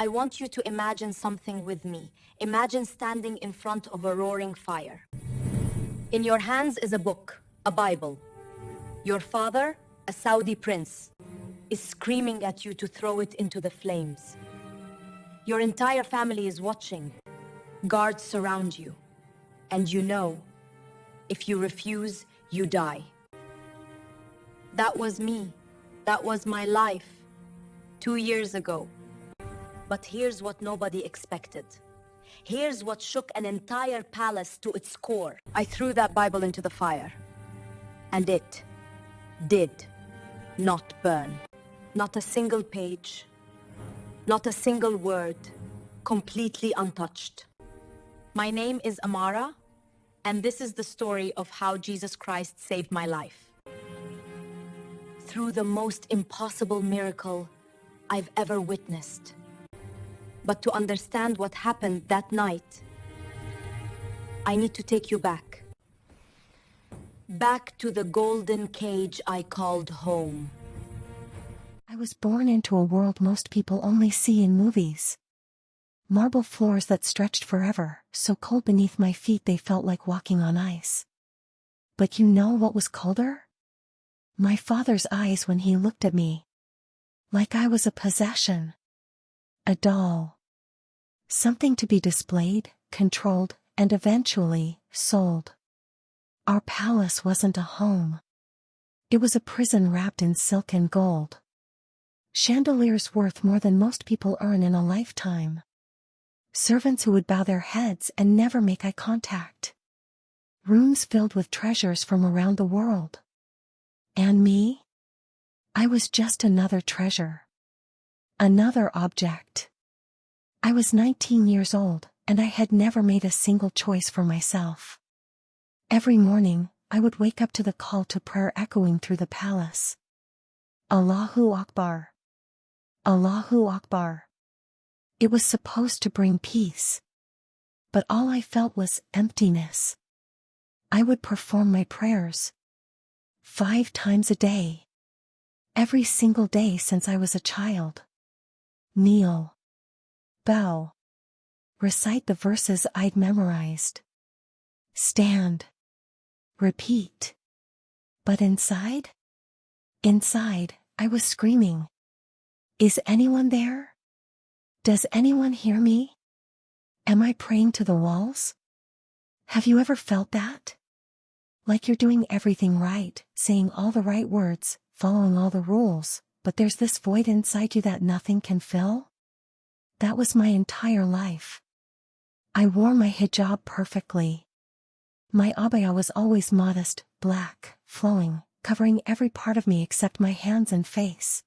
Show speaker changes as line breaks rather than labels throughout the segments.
I want you to imagine something with me. Imagine standing in front of a roaring fire. In your hands is a book, a Bible. Your father, a Saudi prince, is screaming at you to throw it into the flames. Your entire family is watching. Guards surround you. And you know, if you refuse, you die. That was me. That was my life. 2 years ago. But here's what nobody expected. Here's what shook an entire palace to its core. I threw that Bible into the fire. And it did not burn. Not a single page. Not a single word. Completely untouched. My name is Amara, and this is the story of how Jesus Christ saved my life. Through the most impossible miracle I've ever witnessed. But to understand what happened that night, I need to take you back. Back to the golden cage I called home.
I was born into a world most people only see in movies. Marble floors that stretched forever, so cold beneath my feet they felt like walking on ice. But you know what was colder? My father's eyes when he looked at me. Like I was a possession. A doll. Something to be displayed, controlled, and eventually, sold. Our palace wasn't a home. It was a prison wrapped in silk and gold. Chandeliers worth more than most people earn in a lifetime. Servants who would bow their heads and never make eye contact. Rooms filled with treasures from around the world. And me? I was just another treasure. Another object. I was 19 years old, and I had never made a single choice for myself. Every morning, I would wake up to the call to prayer echoing through the palace. Allahu Akbar. Allahu Akbar. It was supposed to bring peace. But all I felt was emptiness. I would perform my prayers 5 times a day. Every single day since I was a child. Kneel. Bow. Recite the verses I'd memorized. Stand. Repeat. But inside? Inside, I was screaming. Is anyone there? Does anyone hear me? Am I praying to the walls? Have you ever felt that? Like you're doing everything right, saying all the right words, following all the rules, but there's this void inside you that nothing can fill? That was my entire life. I wore my hijab perfectly. My abaya was always modest, black, flowing, covering every part of me except my hands and face.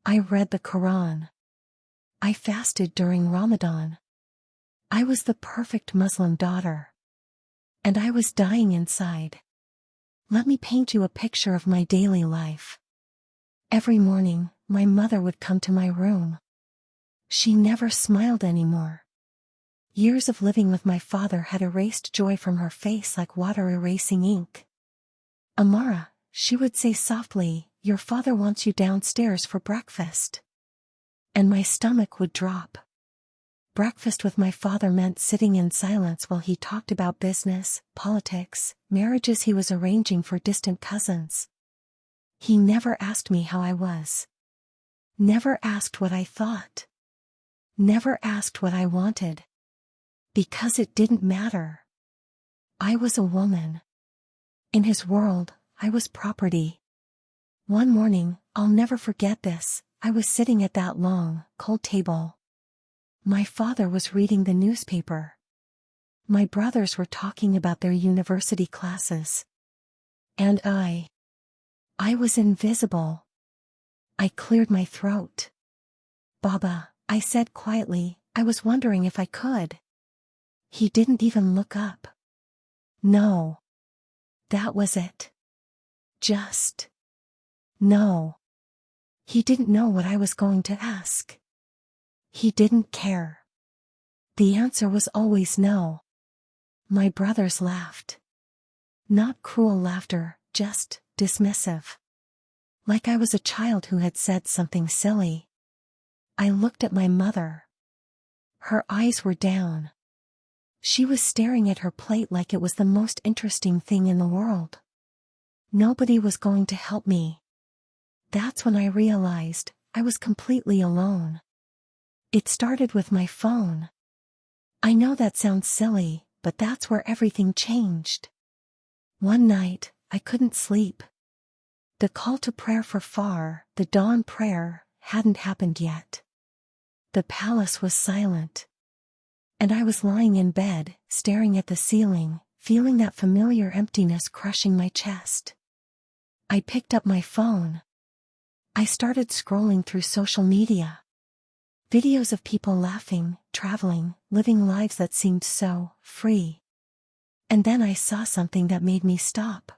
I read the Quran. I fasted during Ramadan. I was the perfect Muslim daughter. And I was dying inside. Let me paint you a picture of my daily life. Every morning, my mother would come to my room. She never smiled anymore. Years of living with my father had erased joy from her face like water erasing ink. Amara, she would say softly, your father wants you downstairs for breakfast. And my stomach would drop. Breakfast with my father meant sitting in silence while he talked about business, politics, marriages he was arranging for distant cousins. He never asked me how I was. Never asked what I thought. Never asked what I wanted. Because it didn't matter. I was a woman. In his world, I was property. One morning, I'll never forget this, I was sitting at that long, cold table. My father was reading the newspaper. My brothers were talking about their university classes. And I was invisible. I cleared my throat. Baba, I said quietly, I was wondering if I could. He didn't even look up. No. That was it. Just. No. He didn't know what I was going to ask. He didn't care. The answer was always no. My brothers laughed. Not cruel laughter, just dismissive. Like I was a child who had said something silly. I looked at my mother. Her eyes were down. She was staring at her plate like it was the most interesting thing in the world. Nobody was going to help me. That's when I realized I was completely alone. It started with my phone. I know that sounds silly, but that's where everything changed. One night, I couldn't sleep. The call to prayer for Far, the dawn prayer, hadn't happened yet. The palace was silent. And I was lying in bed, staring at the ceiling, feeling that familiar emptiness crushing my chest. I picked up my phone. I started scrolling through social media. Videos of people laughing, traveling, living lives that seemed so free. And then I saw something that made me stop.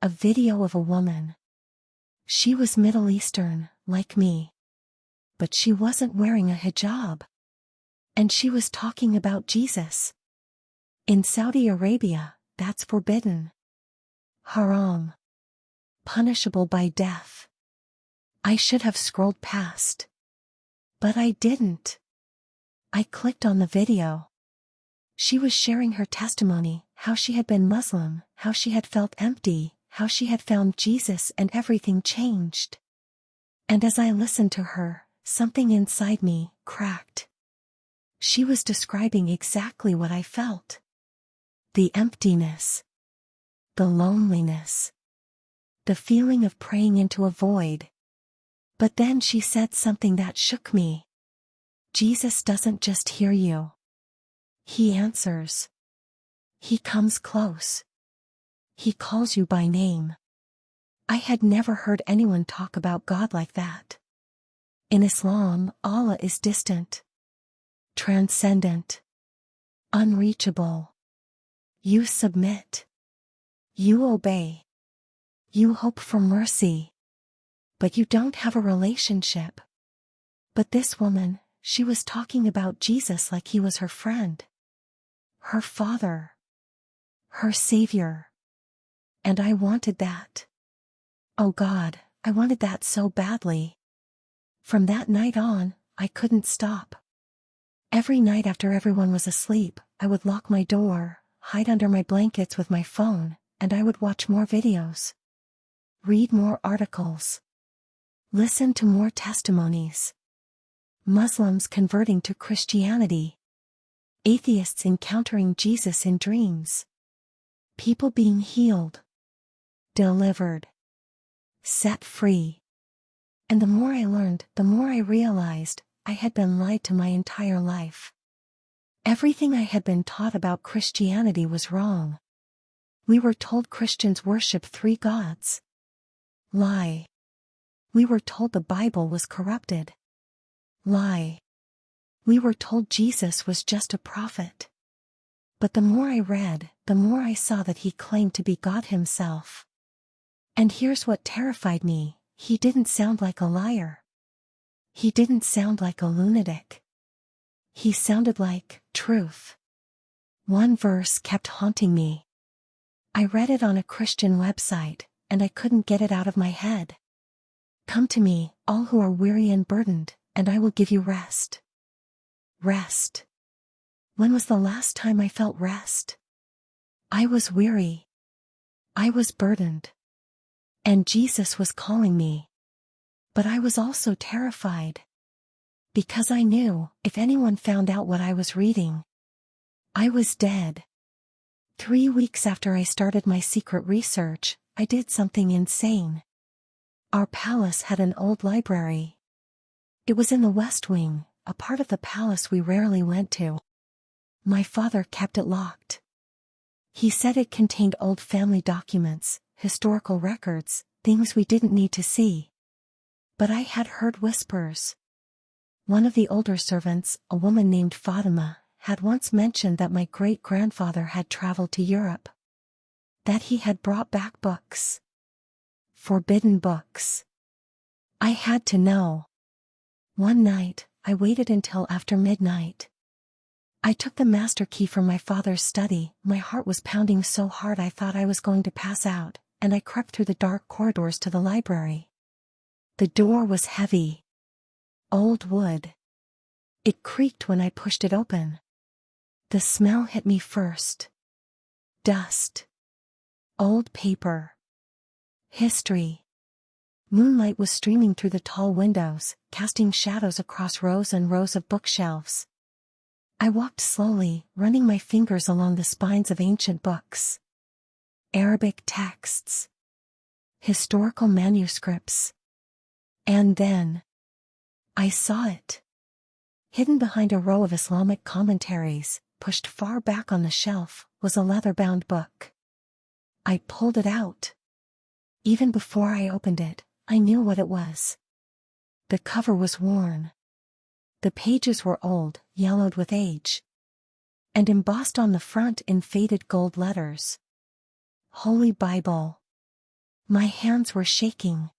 A video of a woman. She was Middle Eastern, like me. But she wasn't wearing a hijab. And she was talking about Jesus. In Saudi Arabia, that's forbidden. Haram. Punishable by death. I should have scrolled past. But I didn't. I clicked on the video. She was sharing her testimony, how she had been Muslim, how she had felt empty, how she had found Jesus and everything changed. And as I listened to her, something inside me cracked. She was describing exactly what I felt. The emptiness. The loneliness. The feeling of praying into a void. But then she said something that shook me. Jesus doesn't just hear you. He answers. He comes close. He calls you by name. I had never heard anyone talk about God like that. In Islam, Allah is distant. Transcendent. Unreachable. You submit. You obey. You hope for mercy. But you don't have a relationship. But this woman, she was talking about Jesus like he was her friend. Her father. Her savior. And I wanted that. Oh God, I wanted that so badly. From that night on, I couldn't stop. Every night after everyone was asleep, I would lock my door, hide under my blankets with my phone, and I would watch more videos. Read more articles. Listen to more testimonies. Muslims converting to Christianity. Atheists encountering Jesus in dreams. People being healed. Delivered. Set free. And the more I learned, the more I realized I had been lied to my entire life. Everything I had been taught about Christianity was wrong. We were told Christians worship 3 gods. Lie. We were told the Bible was corrupted. Lie. We were told Jesus was just a prophet. But the more I read, the more I saw that he claimed to be God himself. And here's what terrified me, he didn't sound like a liar. He didn't sound like a lunatic. He sounded like truth. One verse kept haunting me. I read it on a Christian website, and I couldn't get it out of my head. Come to me, all who are weary and burdened, and I will give you rest. Rest. When was the last time I felt rest? I was weary. I was burdened. And Jesus was calling me. But I was also terrified. Because I knew, if anyone found out what I was reading, I was dead. 3 weeks after I started my secret research, I did something insane. Our palace had an old library. It was in the West Wing, a part of the palace we rarely went to. My father kept it locked. He said it contained old family documents, historical records, things we didn't need to see. But I had heard whispers. One of the older servants, a woman named Fatima, had once mentioned that my great-grandfather had traveled to Europe. That he had brought back books. Forbidden books. I had to know. One night, I waited until after midnight. I took the master key from my father's study, my heart was pounding so hard I thought I was going to pass out, and I crept through the dark corridors to the library. The door was heavy. Old wood. It creaked when I pushed it open. The smell hit me first. Dust. Old paper. History. Moonlight was streaming through the tall windows, casting shadows across rows and rows of bookshelves. I walked slowly, running my fingers along the spines of ancient books. Arabic texts. Historical manuscripts. And then I saw it. Hidden behind a row of Islamic commentaries, pushed far back on the shelf, was a leather-bound book. I pulled it out. Even before I opened it, I knew what it was. The cover was worn. The pages were old, yellowed with age. And embossed on the front in faded gold letters. Holy Bible. My hands were shaking.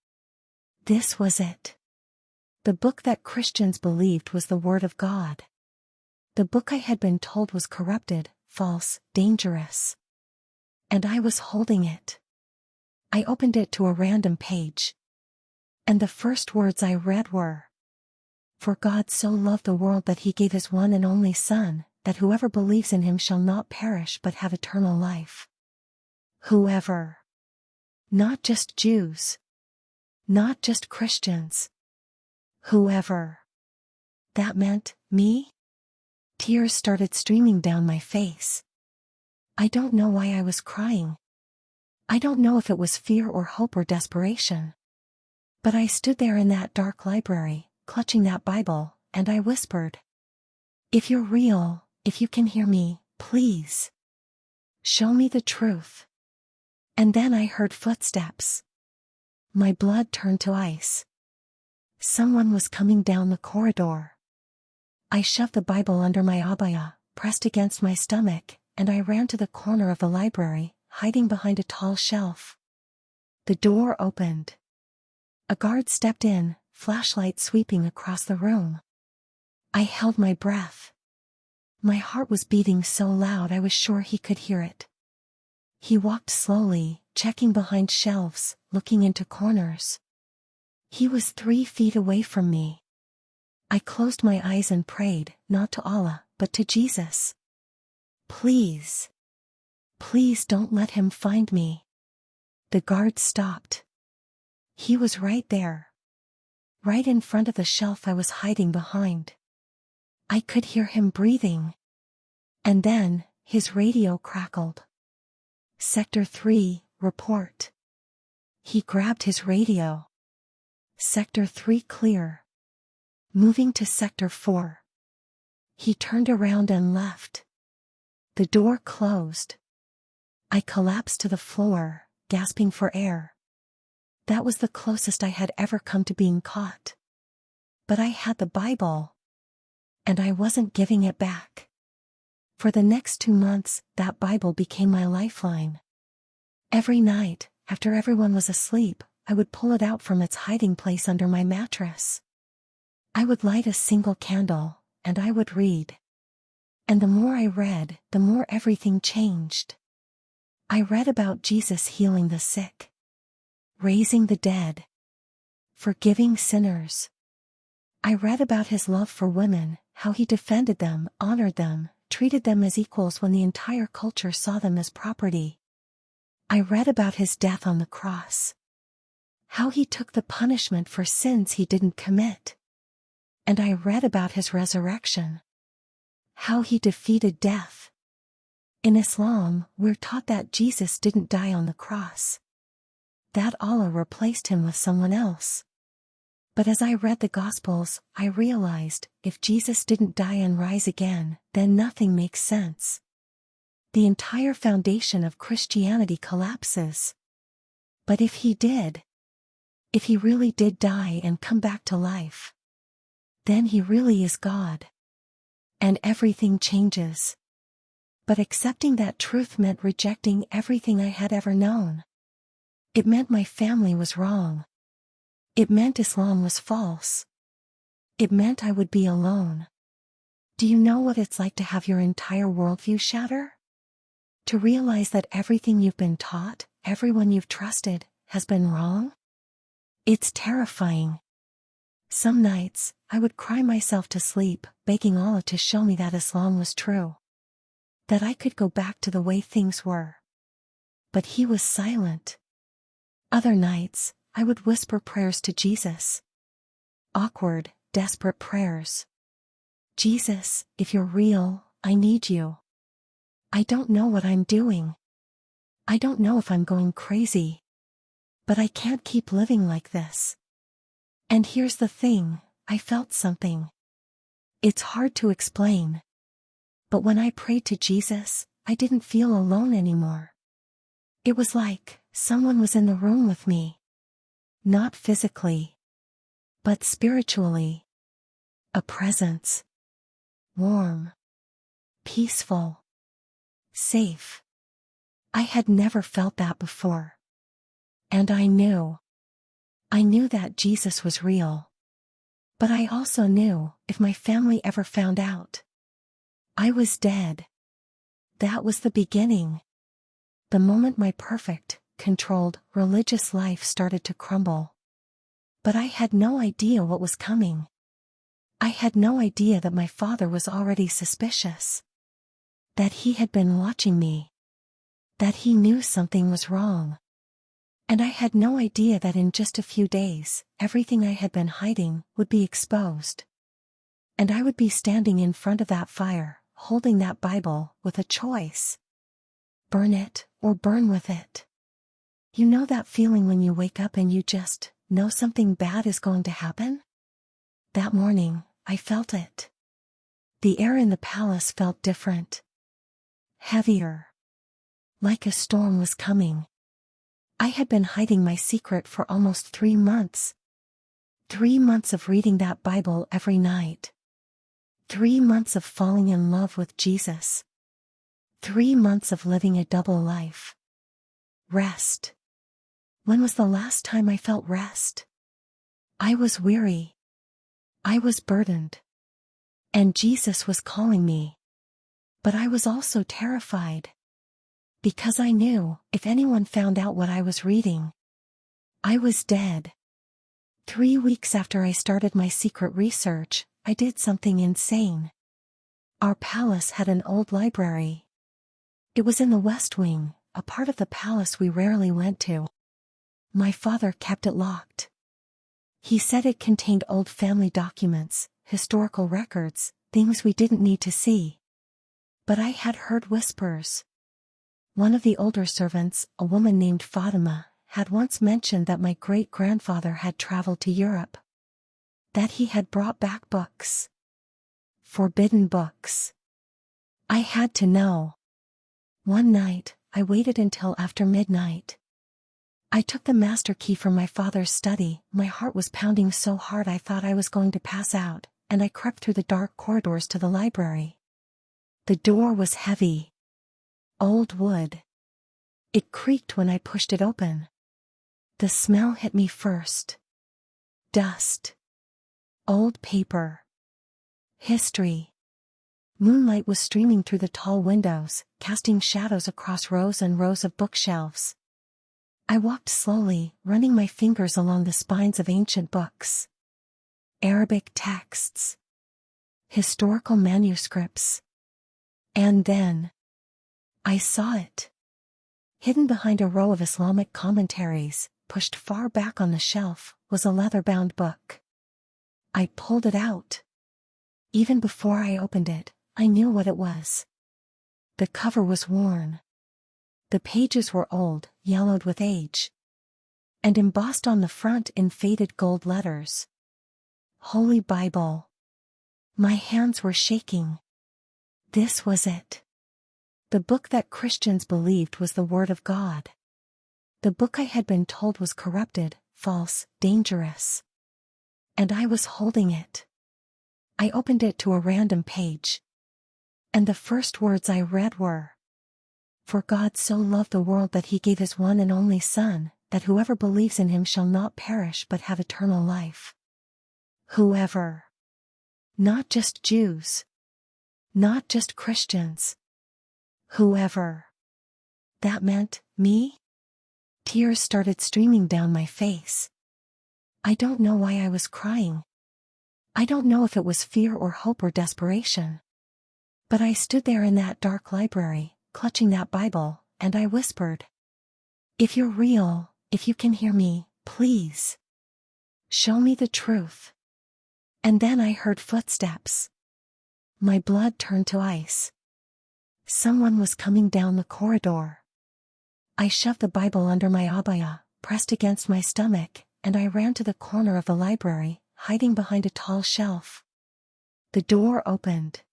This was it. The book that Christians believed was the Word of God. The book I had been told was corrupted, false, dangerous. And I was holding it. I opened it to a random page. And the first words I read were, "For God so loved the world that he gave his one and only Son, that whoever believes in him shall not perish but have eternal life." Whoever. Not just Jews. Not just Christians. Whoever. That meant me? Tears started streaming down my face. I don't know why I was crying. I don't know if it was fear or hope or desperation. But I stood there in that dark library, clutching that Bible, and I whispered, "If you're real, if you can hear me, please. Show me the truth." And then I heard footsteps. My blood turned to ice. Someone was coming down the corridor. I shoved the Bible under my abaya, pressed against my stomach, and I ran to the corner of the library, hiding behind a tall shelf. The door opened. A guard stepped in, flashlight sweeping across the room. I held my breath. My heart was beating so loud I was sure he could hear it. He walked slowly, checking behind shelves, looking into corners. He was 3 feet away from me. I closed my eyes and prayed, not to Allah, but to Jesus. Please. Please don't let him find me. The guard stopped. He was right there. Right in front of the shelf I was hiding behind. I could hear him breathing. And then, his radio crackled. "Sector 3, report." He grabbed his radio. "Sector 3 clear. Moving to Sector 4. He turned around and left. The door closed. I collapsed to the floor, gasping for air. That was the closest I had ever come to being caught. But I had the Bible. And I wasn't giving it back. For the next 2 months, that Bible became my lifeline. Every night, after everyone was asleep, I would pull it out from its hiding place under my mattress. I would light a single candle, and I would read. And the more I read, the more everything changed. I read about Jesus healing the sick, raising the dead, forgiving sinners. I read about his love for women, how he defended them, honored them, treated them as equals when the entire culture saw them as property. I read about his death on the cross, how he took the punishment for sins he didn't commit. And I read about his resurrection, how he defeated death. In Islam, we're taught that Jesus didn't die on the cross, that Allah replaced him with someone else. But as I read the Gospels, I realized, if Jesus didn't die and rise again, then nothing makes sense. The entire foundation of Christianity collapses. But if he did, if he really did die and come back to life, then he really is God. And everything changes. But accepting that truth meant rejecting everything I had ever known. It meant my family was wrong. It meant Islam was false. It meant I would be alone. Do you know what it's like to have your entire worldview shatter? To realize that everything you've been taught, everyone you've trusted, has been wrong? It's terrifying. Some nights, I would cry myself to sleep, begging Allah to show me that Islam was true. That I could go back to the way things were. But he was silent. Other nights, I would whisper prayers to Jesus. Awkward, desperate prayers. Jesus, if you're real, I need you. I don't know what I'm doing. I don't know if I'm going crazy. But I can't keep living like this. And here's the thing, I felt something. It's hard to explain. But when I prayed to Jesus, I didn't feel alone anymore. It was like someone was in the room with me. Not physically, but spiritually. A presence. Warm. Peaceful. Safe. I had never felt that before. And I knew that Jesus was real. But I also knew, if my family ever found out, I was dead. That was the beginning. The moment my perfect, controlled, religious life started to crumble. But I had no idea what was coming. I had no idea that my father was already suspicious. That he had been watching me. That he knew something was wrong. And I had no idea that in just a few days, everything I had been hiding would be exposed. And I would be standing in front of that fire, holding that Bible, with a choice. Burn it, or burn with it. You know that feeling when you wake up and you just know something bad is going to happen? That morning, I felt it. The air in the palace felt different. Heavier. Like a storm was coming. I had been hiding my secret for almost 3 months. 3 months of reading that Bible every night. 3 months of falling in love with Jesus. 3 months of living a double life. Rest. When was the last time I felt rest? I was weary. I was burdened. And Jesus was calling me. But I was also terrified. Because I knew, if anyone found out what I was reading, I was dead. 3 weeks after I started my secret research, I did something insane. Our palace had an old library. It was in the West Wing, a part of the palace we rarely went to. My father kept it locked. He said it contained old family documents, historical records, things we didn't need to see. But I had heard whispers. One of the older servants, a woman named Fatima, had once mentioned that my great-grandfather had traveled to Europe. That he had brought back books. Forbidden books. I had to know. One night, I waited until after midnight. I took the master key from my father's study, my heart was pounding so hard I thought I was going to pass out, and I crept through the dark corridors to the library. The door was heavy. Old wood. It creaked when I pushed it open. The smell hit me first. Dust. Old paper. History. Moonlight was streaming through the tall windows, casting shadows across rows and rows of bookshelves. I walked slowly, running my fingers along the spines of ancient books. Arabic texts. Historical manuscripts. And then, I saw it. Hidden behind a row of Islamic commentaries, pushed far back on the shelf, was a leather-bound book. I pulled it out. Even before I opened it, I knew what it was. The cover was worn. The pages were old, yellowed with age. And embossed on the front in faded gold letters. Holy Bible. My hands were shaking. This was it. The book that Christians believed was the Word of God. The book I had been told was corrupted, false, dangerous. And I was holding it. I opened it to a random page. And the first words I read were, "For God so loved the world that he gave his one and only Son, that whoever believes in him shall not perish but have eternal life." Whoever. Not just Jews. Not just Christians. Whoever. That meant, me? Tears started streaming down my face. I don't know why I was crying, I don't know if it was fear or hope or desperation. But I stood there in that dark library, clutching that Bible, and I whispered, "If you're real, if you can hear me, please. Show me the truth." And then I heard footsteps. My blood turned to ice. Someone was coming down the corridor. I shoved the Bible under my abaya, pressed against my stomach, and I ran to the corner of the library, hiding behind a tall shelf. The door opened.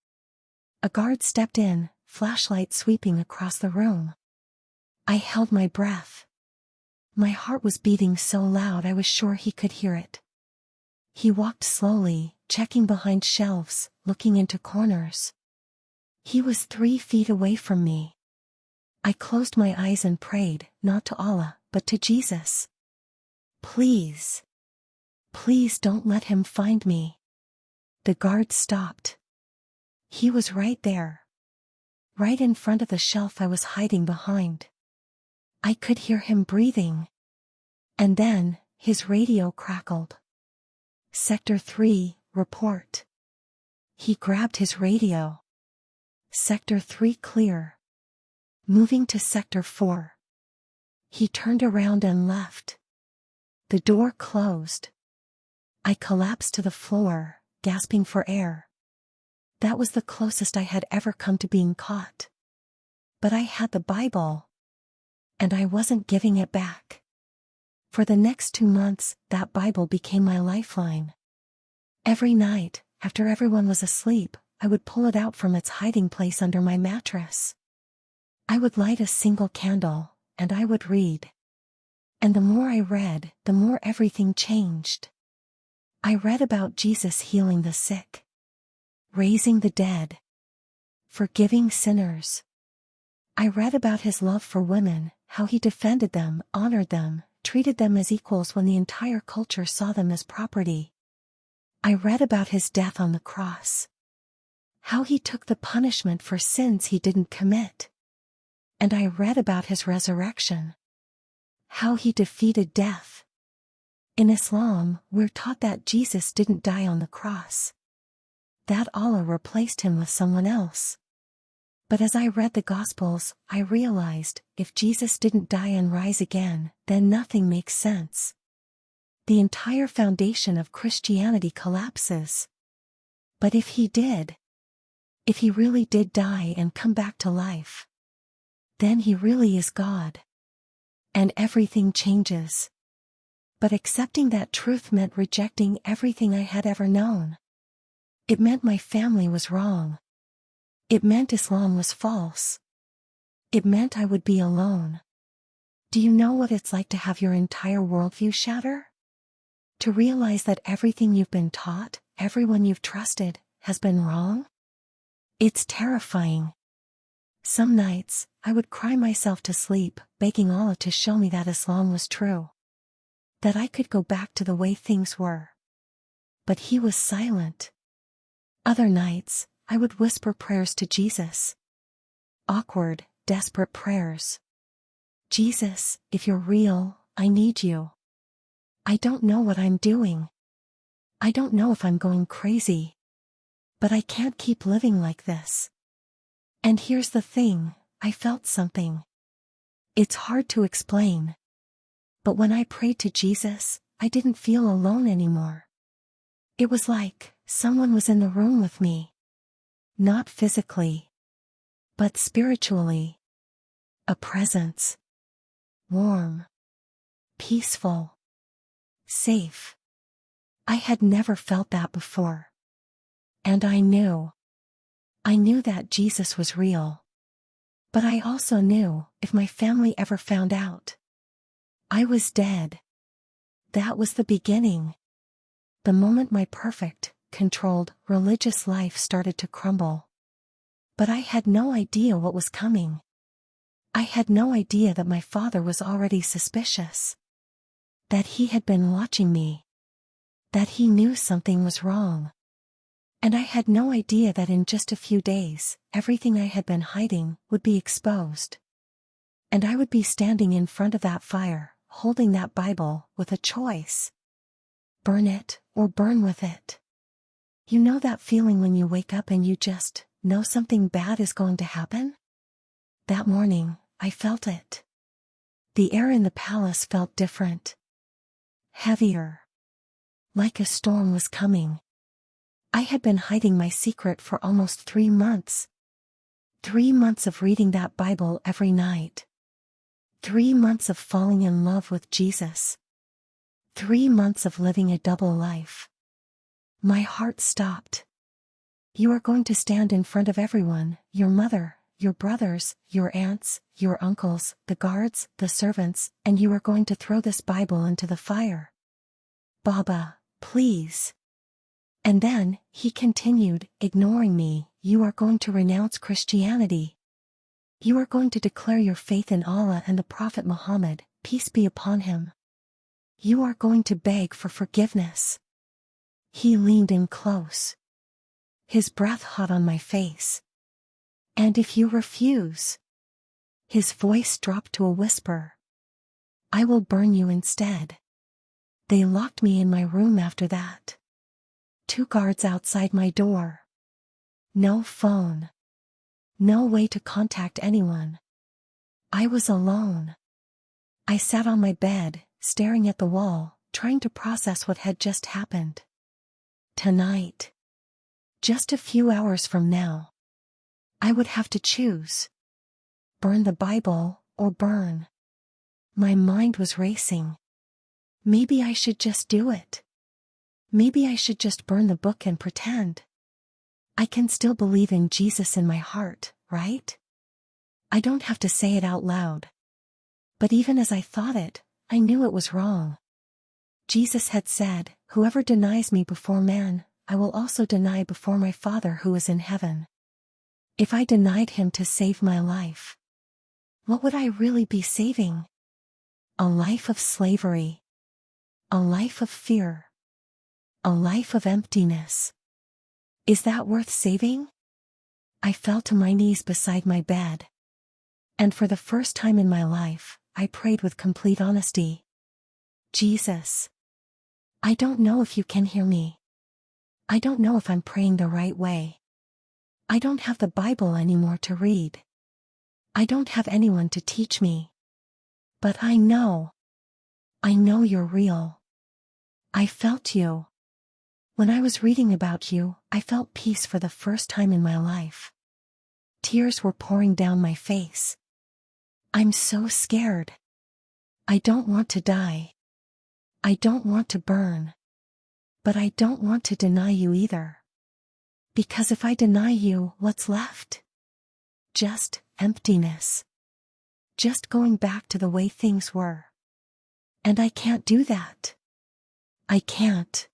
A guard stepped in, flashlight sweeping across the room. I held my breath. My heart was beating so loud I was sure he could hear it. He walked slowly, checking behind shelves, looking into corners. He was 3 feet away from me. I closed my eyes and prayed, not to Allah, but to Jesus. Please. Please don't let him find me. The guard stopped. He was right there. Right in front of the shelf I was hiding behind. I could hear him breathing. And then, his radio crackled. "Sector 3, report." He grabbed his radio. "Sector 3 clear. Moving to Sector 4. He turned around and left. The door closed. I collapsed to the floor, gasping for air. That was the closest I had ever come to being caught. But I had the Bible. And I wasn't giving it back. For the next 2 months, that Bible became my lifeline. Every night, after everyone was asleep, I would pull it out from its hiding place under my mattress. I would light a single candle, and I would read. And the more I read, the more everything changed. I read about Jesus healing the sick, raising the dead, forgiving sinners. I read about his love for women, how he defended them, honored them, treated them as equals when the entire culture saw them as property. I read about his death on the cross, how he took the punishment for sins he didn't commit. And I read about his resurrection, how he defeated death. In Islam, we're taught that Jesus didn't die on the cross, that Allah replaced him with someone else. But as I read the Gospels, I realized, if Jesus didn't die and rise again, then nothing makes sense. The entire foundation of Christianity collapses. But if he did, if he really did die and come back to life, then he really is God. And everything changes. But accepting that truth meant rejecting everything I had ever known. It meant my family was wrong. It meant Islam was false. It meant I would be alone. Do you know what it's like to have your entire worldview shatter? To realize that everything you've been taught, everyone you've trusted, has been wrong? It's terrifying. Some nights, I would cry myself to sleep, begging Allah to show me that Islam was true. That I could go back to the way things were. But he was silent. Other nights, I would whisper prayers to Jesus. Awkward, desperate prayers. Jesus, if you're real, I need you. I don't know what I'm doing. I don't know if I'm going crazy. But I can't keep living like this. And here's the thing, I felt something. It's hard to explain. But when I prayed to Jesus, I didn't feel alone anymore. It was like someone was in the room with me. Not physically, but spiritually. A presence. Warm. Peaceful. Safe. I had never felt that before. And I knew that Jesus was real. But I also knew, if my family ever found out, I was dead. That was the beginning. The moment my perfect, controlled, religious life started to crumble. But I had no idea what was coming. I had no idea that my father was already suspicious. That he had been watching me. That he knew something was wrong. And I had no idea that in just a few days, everything I had been hiding would be exposed. And I would be standing in front of that fire, holding that Bible, with a choice. Burn it, or burn with it. You know that feeling when you wake up and you just know something bad is going to happen? That morning, I felt it. The air in the palace felt different. Heavier. Like a storm was coming. I had been hiding my secret for almost 3 months. 3 months of reading that Bible every night. 3 months of falling in love with Jesus. 3 months of living a double life. My heart stopped. You are going to stand in front of everyone, your mother, your brothers, your aunts, your uncles, the guards, the servants, and you are going to throw this Bible into the fire. Baba, please. And then, he continued, ignoring me, you are going to renounce Christianity. You are going to declare your faith in Allah and the Prophet Muhammad, peace be upon him. You are going to beg for forgiveness. He leaned in close. His breath hot on my face. And if you refuse, his voice dropped to a whisper, I will burn you instead. They locked me in my room after that. 2 guards outside my door. No phone. No way to contact anyone. I was alone. I sat on my bed, staring at the wall, trying to process what had just happened. Tonight. Just a few hours from now. I would have to choose. Burn the Bible, or burn. My mind was racing. Maybe I should just do it. Maybe I should just burn the book and pretend. I can still believe in Jesus in my heart, right? I don't have to say it out loud. But even as I thought it, I knew it was wrong. Jesus had said, whoever denies me before man, I will also deny before my Father who is in heaven. If I denied him to save my life, what would I really be saving? A life of slavery. A life of fear. A life of emptiness. Is that worth saving? I fell to my knees beside my bed. And for the first time in my life, I prayed with complete honesty. Jesus. I don't know if you can hear me. I don't know if I'm praying the right way. I don't have the Bible anymore to read. I don't have anyone to teach me. But I know you're real. I felt you. When I was reading about you, I felt peace for the first time in my life. Tears were pouring down my face. I'm so scared. I don't want to die. I don't want to burn. But I don't want to deny you either. Because if I deny you, what's left? Just emptiness. Just going back to the way things were. And I can't do that. I can't.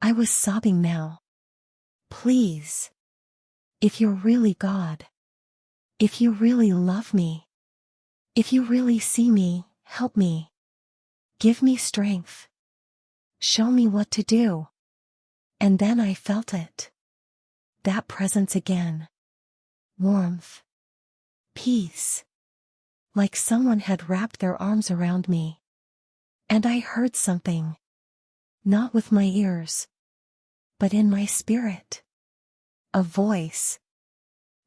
I was sobbing now. Please. If you're really God. If you really love me. If you really see me, help me. Give me strength. Show me what to do. And then I felt it. That presence again. Warmth. Peace. Like someone had wrapped their arms around me. And I heard something. Not with my ears. But in my spirit. A voice.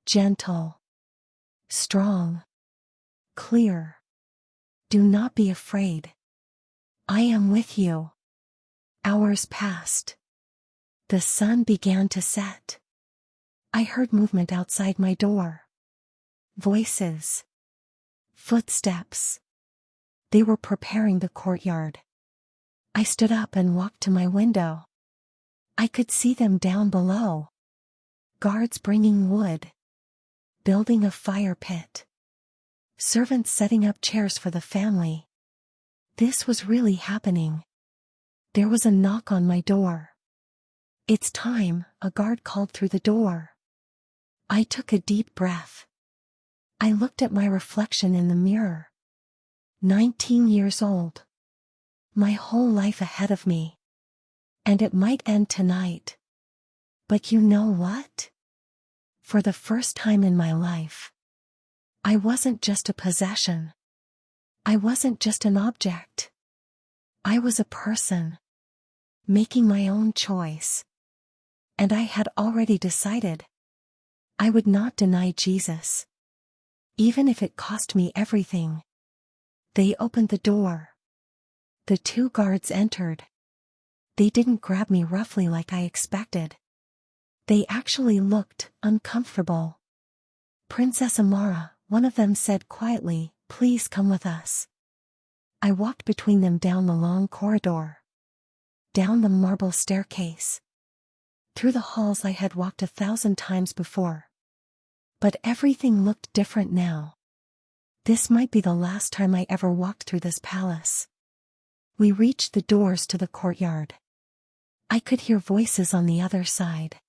Gentle. Strong. Clear. Do not be afraid. I am with you. Hours passed. The sun began to set. I heard movement outside my door. Voices. Footsteps. They were preparing the courtyard. I stood up and walked to my window. I could see them down below. Guards bringing wood. Building a fire pit. Servants setting up chairs for the family. This was really happening. There was a knock on my door. It's time, a guard called through the door. I took a deep breath. I looked at my reflection in the mirror. 19 years old. My whole life ahead of me. And it might end tonight. But you know what? For the first time in my life, I wasn't just a possession. I wasn't just an object. I was a person. Making my own choice. And I had already decided. I would not deny Jesus. Even if it cost me everything. They opened the door. The 2 guards entered. They didn't grab me roughly like I expected. They actually looked uncomfortable. Princess Amara, one of them said quietly, "Please come with us." I walked between them down the long corridor. Down the marble staircase. Through the halls I had walked 1,000 times before. But everything looked different now. This might be the last time I ever walked through this palace. We reached the doors to the courtyard. I could hear voices on the other side.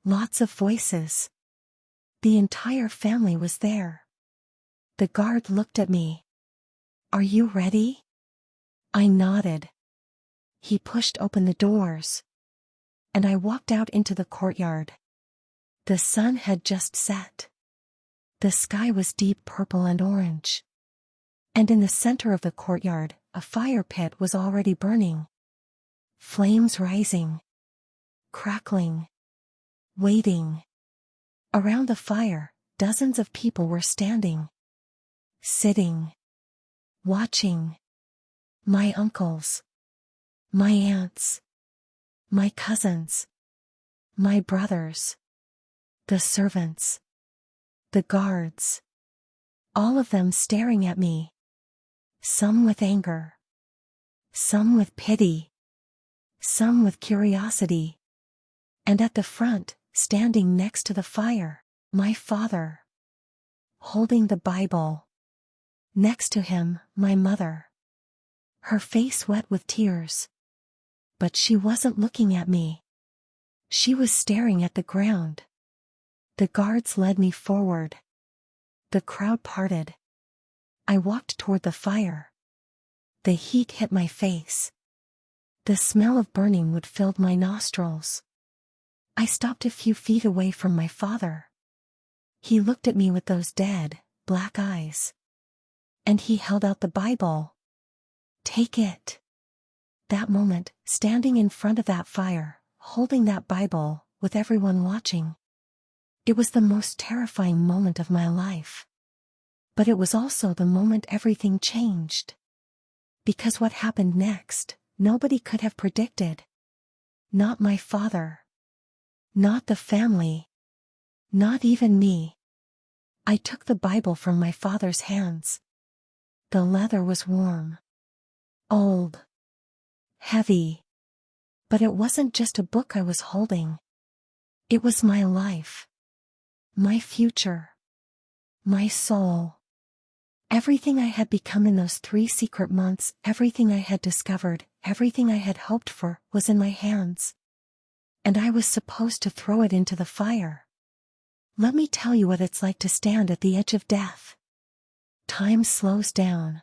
Lots of voices. The entire family was there. The guard looked at me. "Are you ready?" I nodded. He pushed open the doors. And I walked out into the courtyard. The sun had just set. The sky was deep purple and orange. And in the center of the courtyard, a fire pit was already burning. Flames rising. Crackling. Waiting. Around the fire, dozens of people were standing. Sitting. Watching. My uncles. My aunts. My cousins. My brothers. The servants. The guards. All of them staring at me. Some with anger. Some with pity. Some with curiosity. And at the front, standing next to the fire, my father. Holding the Bible. Next to him, my mother. Her face wet with tears. But she wasn't looking at me. She was staring at the ground. The guards led me forward. The crowd parted. I walked toward the fire. The heat hit my face. The smell of burning wood filled my nostrils. I stopped a few feet away from my father. He looked at me with those dead, black eyes. And he held out the Bible. "Take it." That moment, standing in front of that fire, holding that Bible, with everyone watching. It was the most terrifying moment of my life. But it was also the moment everything changed. Because what happened next, nobody could have predicted. Not my father. Not the family. Not even me. I took the Bible from my father's hands. The leather was warm. Old. Heavy. But it wasn't just a book I was holding. It was my life. My future. My soul. Everything I had become in those 3 secret months, everything I had discovered, everything I had hoped for, was in my hands. And I was supposed to throw it into the fire. Let me tell you what it's like to stand at the edge of death. Time slows down.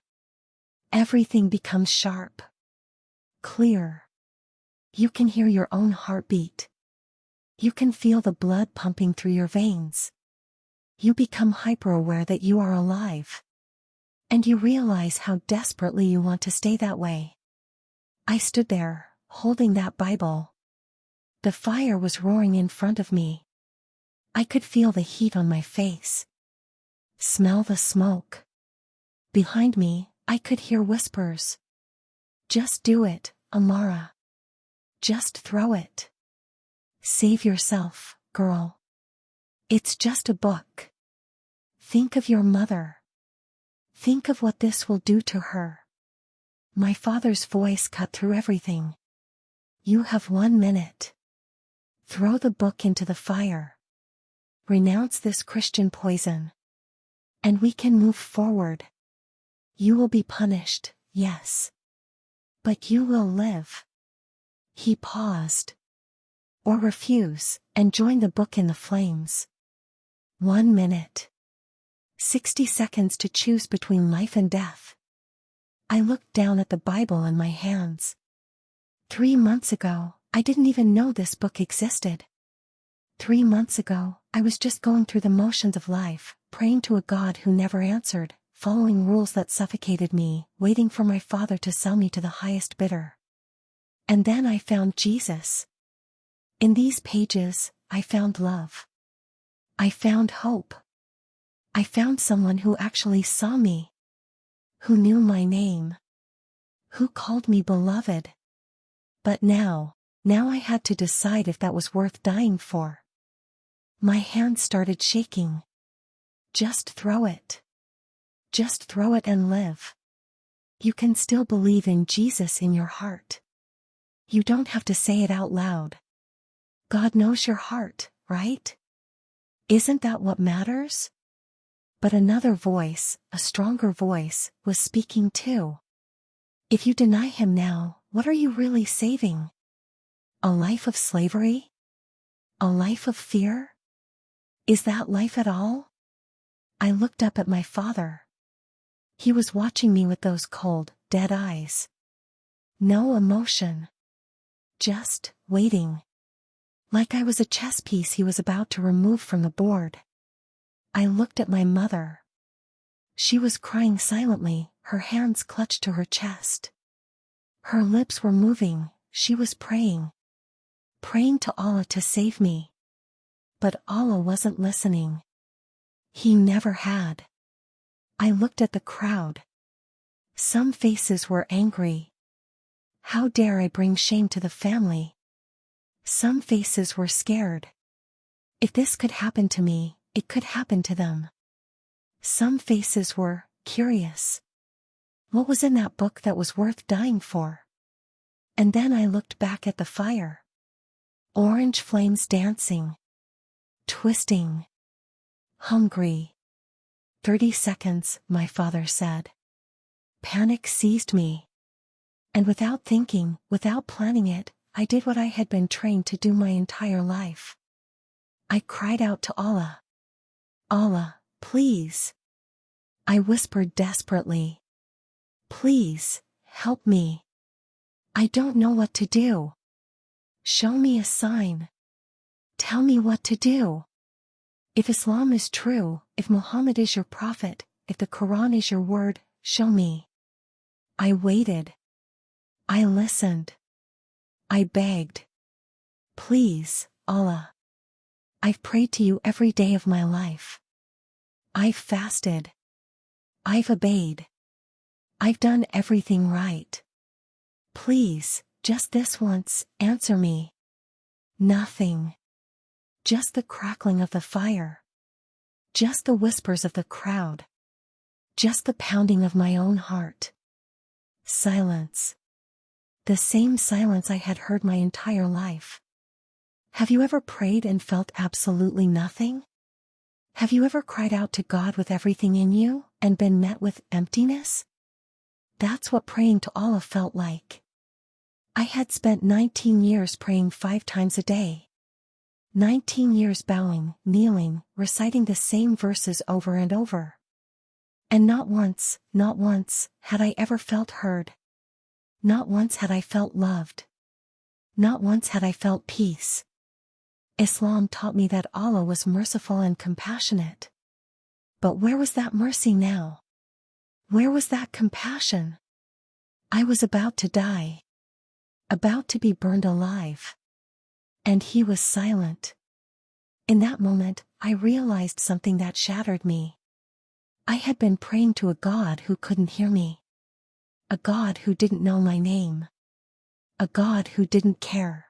Everything becomes sharp. Clear. You can hear your own heartbeat. You can feel the blood pumping through your veins. You become hyper-aware that you are alive. And you realize how desperately you want to stay that way. I stood there, holding that Bible. The fire was roaring in front of me. I could feel the heat on my face. Smell the smoke. Behind me, I could hear whispers. "Just do it, Amara. Just throw it. Save yourself, girl. It's just a book. Think of your mother. Think of what this will do to her." My father's voice cut through everything. "You have 1 minute. Throw the book into the fire. Renounce this Christian poison. And we can move forward. You will be punished, yes. But you will live." He paused. "Or refuse, and join the book in the flames. 1 minute. 60 seconds to choose between life and death." I looked down at the Bible in my hands. 3 months ago, I didn't even know this book existed. 3 months ago, I was just going through the motions of life, praying to a God who never answered, following rules that suffocated me, waiting for my father to sell me to the highest bidder. And then I found Jesus. In these pages, I found love. I found hope. I found someone who actually saw me, who knew my name, who called me beloved. But now I had to decide if that was worth dying for. My hands started shaking. Just throw it. Just throw it and live. You can still believe in Jesus in your heart. You don't have to say it out loud. God knows your heart, right? Isn't that what matters? But another voice, a stronger voice, was speaking too. If you deny him now, what are you really saving? A life of slavery? A life of fear? Is that life at all? I looked up at my father. He was watching me with those cold, dead eyes. No emotion. Just waiting. Like I was a chess piece he was about to remove from the board. I looked at my mother. She was crying silently, her hands clutched to her chest. Her lips were moving, she was praying. Praying to Allah to save me. But Allah wasn't listening. He never had. I looked at the crowd. Some faces were angry. How dare I bring shame to the family? Some faces were scared. If this could happen to me, it could happen to them. Some faces were curious. What was in that book that was worth dying for? And then I looked back at the fire. Orange flames dancing. Twisting. Hungry. 30 seconds, my father said. Panic seized me. And without thinking, without planning it, I did what I had been trained to do my entire life. I cried out to Allah. Allah, please. I whispered desperately. Please, help me. I don't know what to do. Show me a sign. Tell me what to do. If Islam is true, if Muhammad is your prophet, if the Quran is your word, show me. I waited. I listened. I begged. Please, Allah. I've prayed to you every day of my life. I've fasted. I've obeyed. I've done everything right. Please, just this once, answer me. Nothing. Just the crackling of the fire. Just the whispers of the crowd. Just the pounding of my own heart. Silence. The same silence I had heard my entire life. Have you ever prayed and felt absolutely nothing? Have you ever cried out to God with everything in you, and been met with emptiness? That's what praying to Allah felt like. I had spent 19 years praying 5 times a day. 19 years bowing, kneeling, reciting the same verses over and over. And not once, had I ever felt heard. Not once had I felt loved. Not once had I felt peace. Islam taught me that Allah was merciful and compassionate. But where was that mercy now? Where was that compassion? I was about to die. About to be burned alive. And he was silent. In that moment, I realized something that shattered me. I had been praying to a God who couldn't hear me. A God who didn't know my name. A God who didn't care.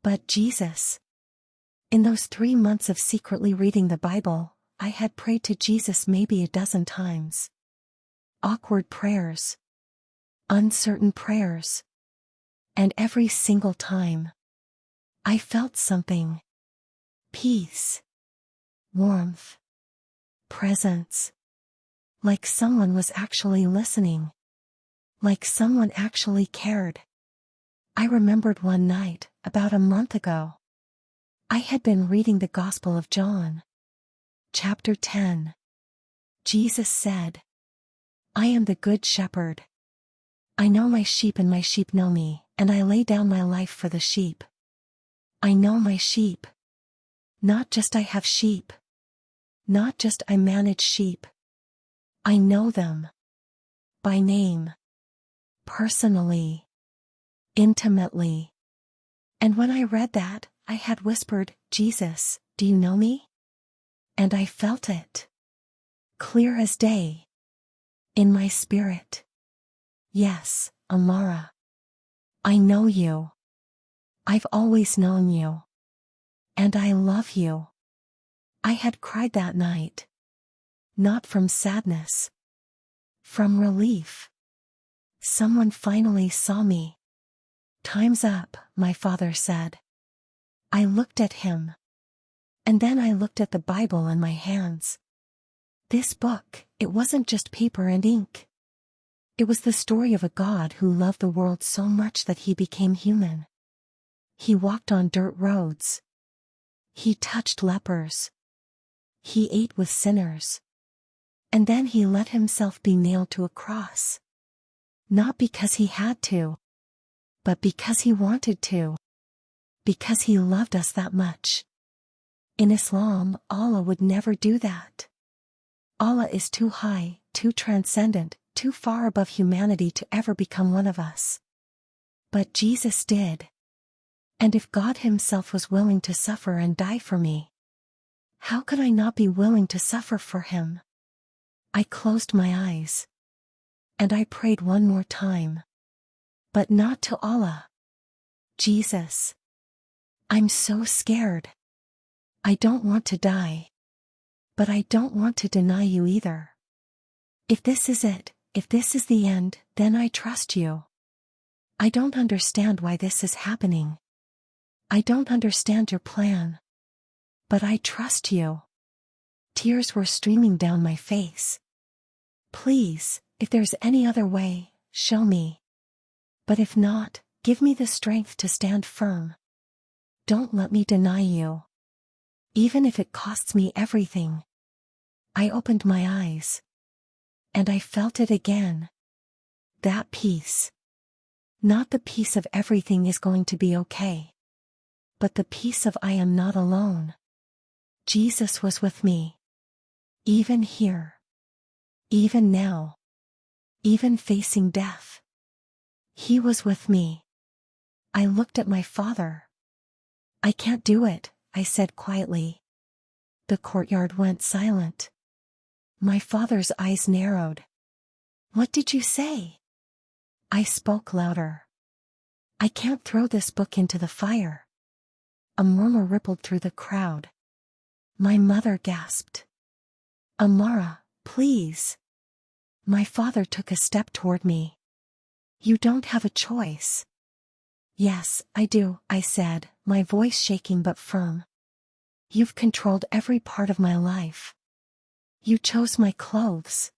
But Jesus. In those 3 months of secretly reading the Bible, I had prayed to Jesus maybe a dozen times. Awkward prayers. Uncertain prayers. And every single time, I felt something. Peace. Warmth. Presence. Like someone was actually listening. Like someone actually cared. I remembered one night, about a month ago. I had been reading the Gospel of John. Chapter 10. Jesus said, I am the good shepherd. I know my sheep and my sheep know me, and I lay down my life for the sheep. I know my sheep. Not just I have sheep. Not just I manage sheep. I know them. By name. Personally. Intimately. And when I read that, I had whispered, "Jesus, do you know me?" And I felt it. Clear as day. In my spirit. Yes, Amara. I know you. I've always known you. And I love you. I had cried that night. Not from sadness. From relief. Someone finally saw me. "Time's up," my father said. I looked at him. And then I looked at the Bible in my hands. This book, it wasn't just paper and ink. It was the story of a God who loved the world so much that he became human. He walked on dirt roads. He touched lepers. He ate with sinners. And then he let himself be nailed to a cross. Not because he had to, but because he wanted to. Because he loved us that much. In Islam, Allah would never do that. Allah is too high, too transcendent, too far above humanity to ever become one of us. But Jesus did. And if God himself was willing to suffer and die for me, how could I not be willing to suffer for him? I closed my eyes. And I prayed one more time. But not to Allah. "Jesus. I'm so scared. I don't want to die. But I don't want to deny you either. If this is it, if this is the end, then I trust you. I don't understand why this is happening. I don't understand your plan. But I trust you." Tears were streaming down my face. "Please, if there's any other way, show me. But if not, give me the strength to stand firm. Don't let me deny you. Even if it costs me everything." I opened my eyes. And I felt it again. That peace. Not the peace of everything is going to be okay. But the peace of I am not alone. Jesus was with me. Even here. Even now. Even facing death. He was with me. I looked at my father. "I can't do it," I said quietly. The courtyard went silent. My father's eyes narrowed. "What did you say?" I spoke louder. "I can't throw this book into the fire." A murmur rippled through the crowd. My mother gasped. "Amara, please." My father took a step toward me. "You don't have a choice." "Yes, I do," I said, my voice shaking but firm. "You've controlled every part of my life. You chose my clothes.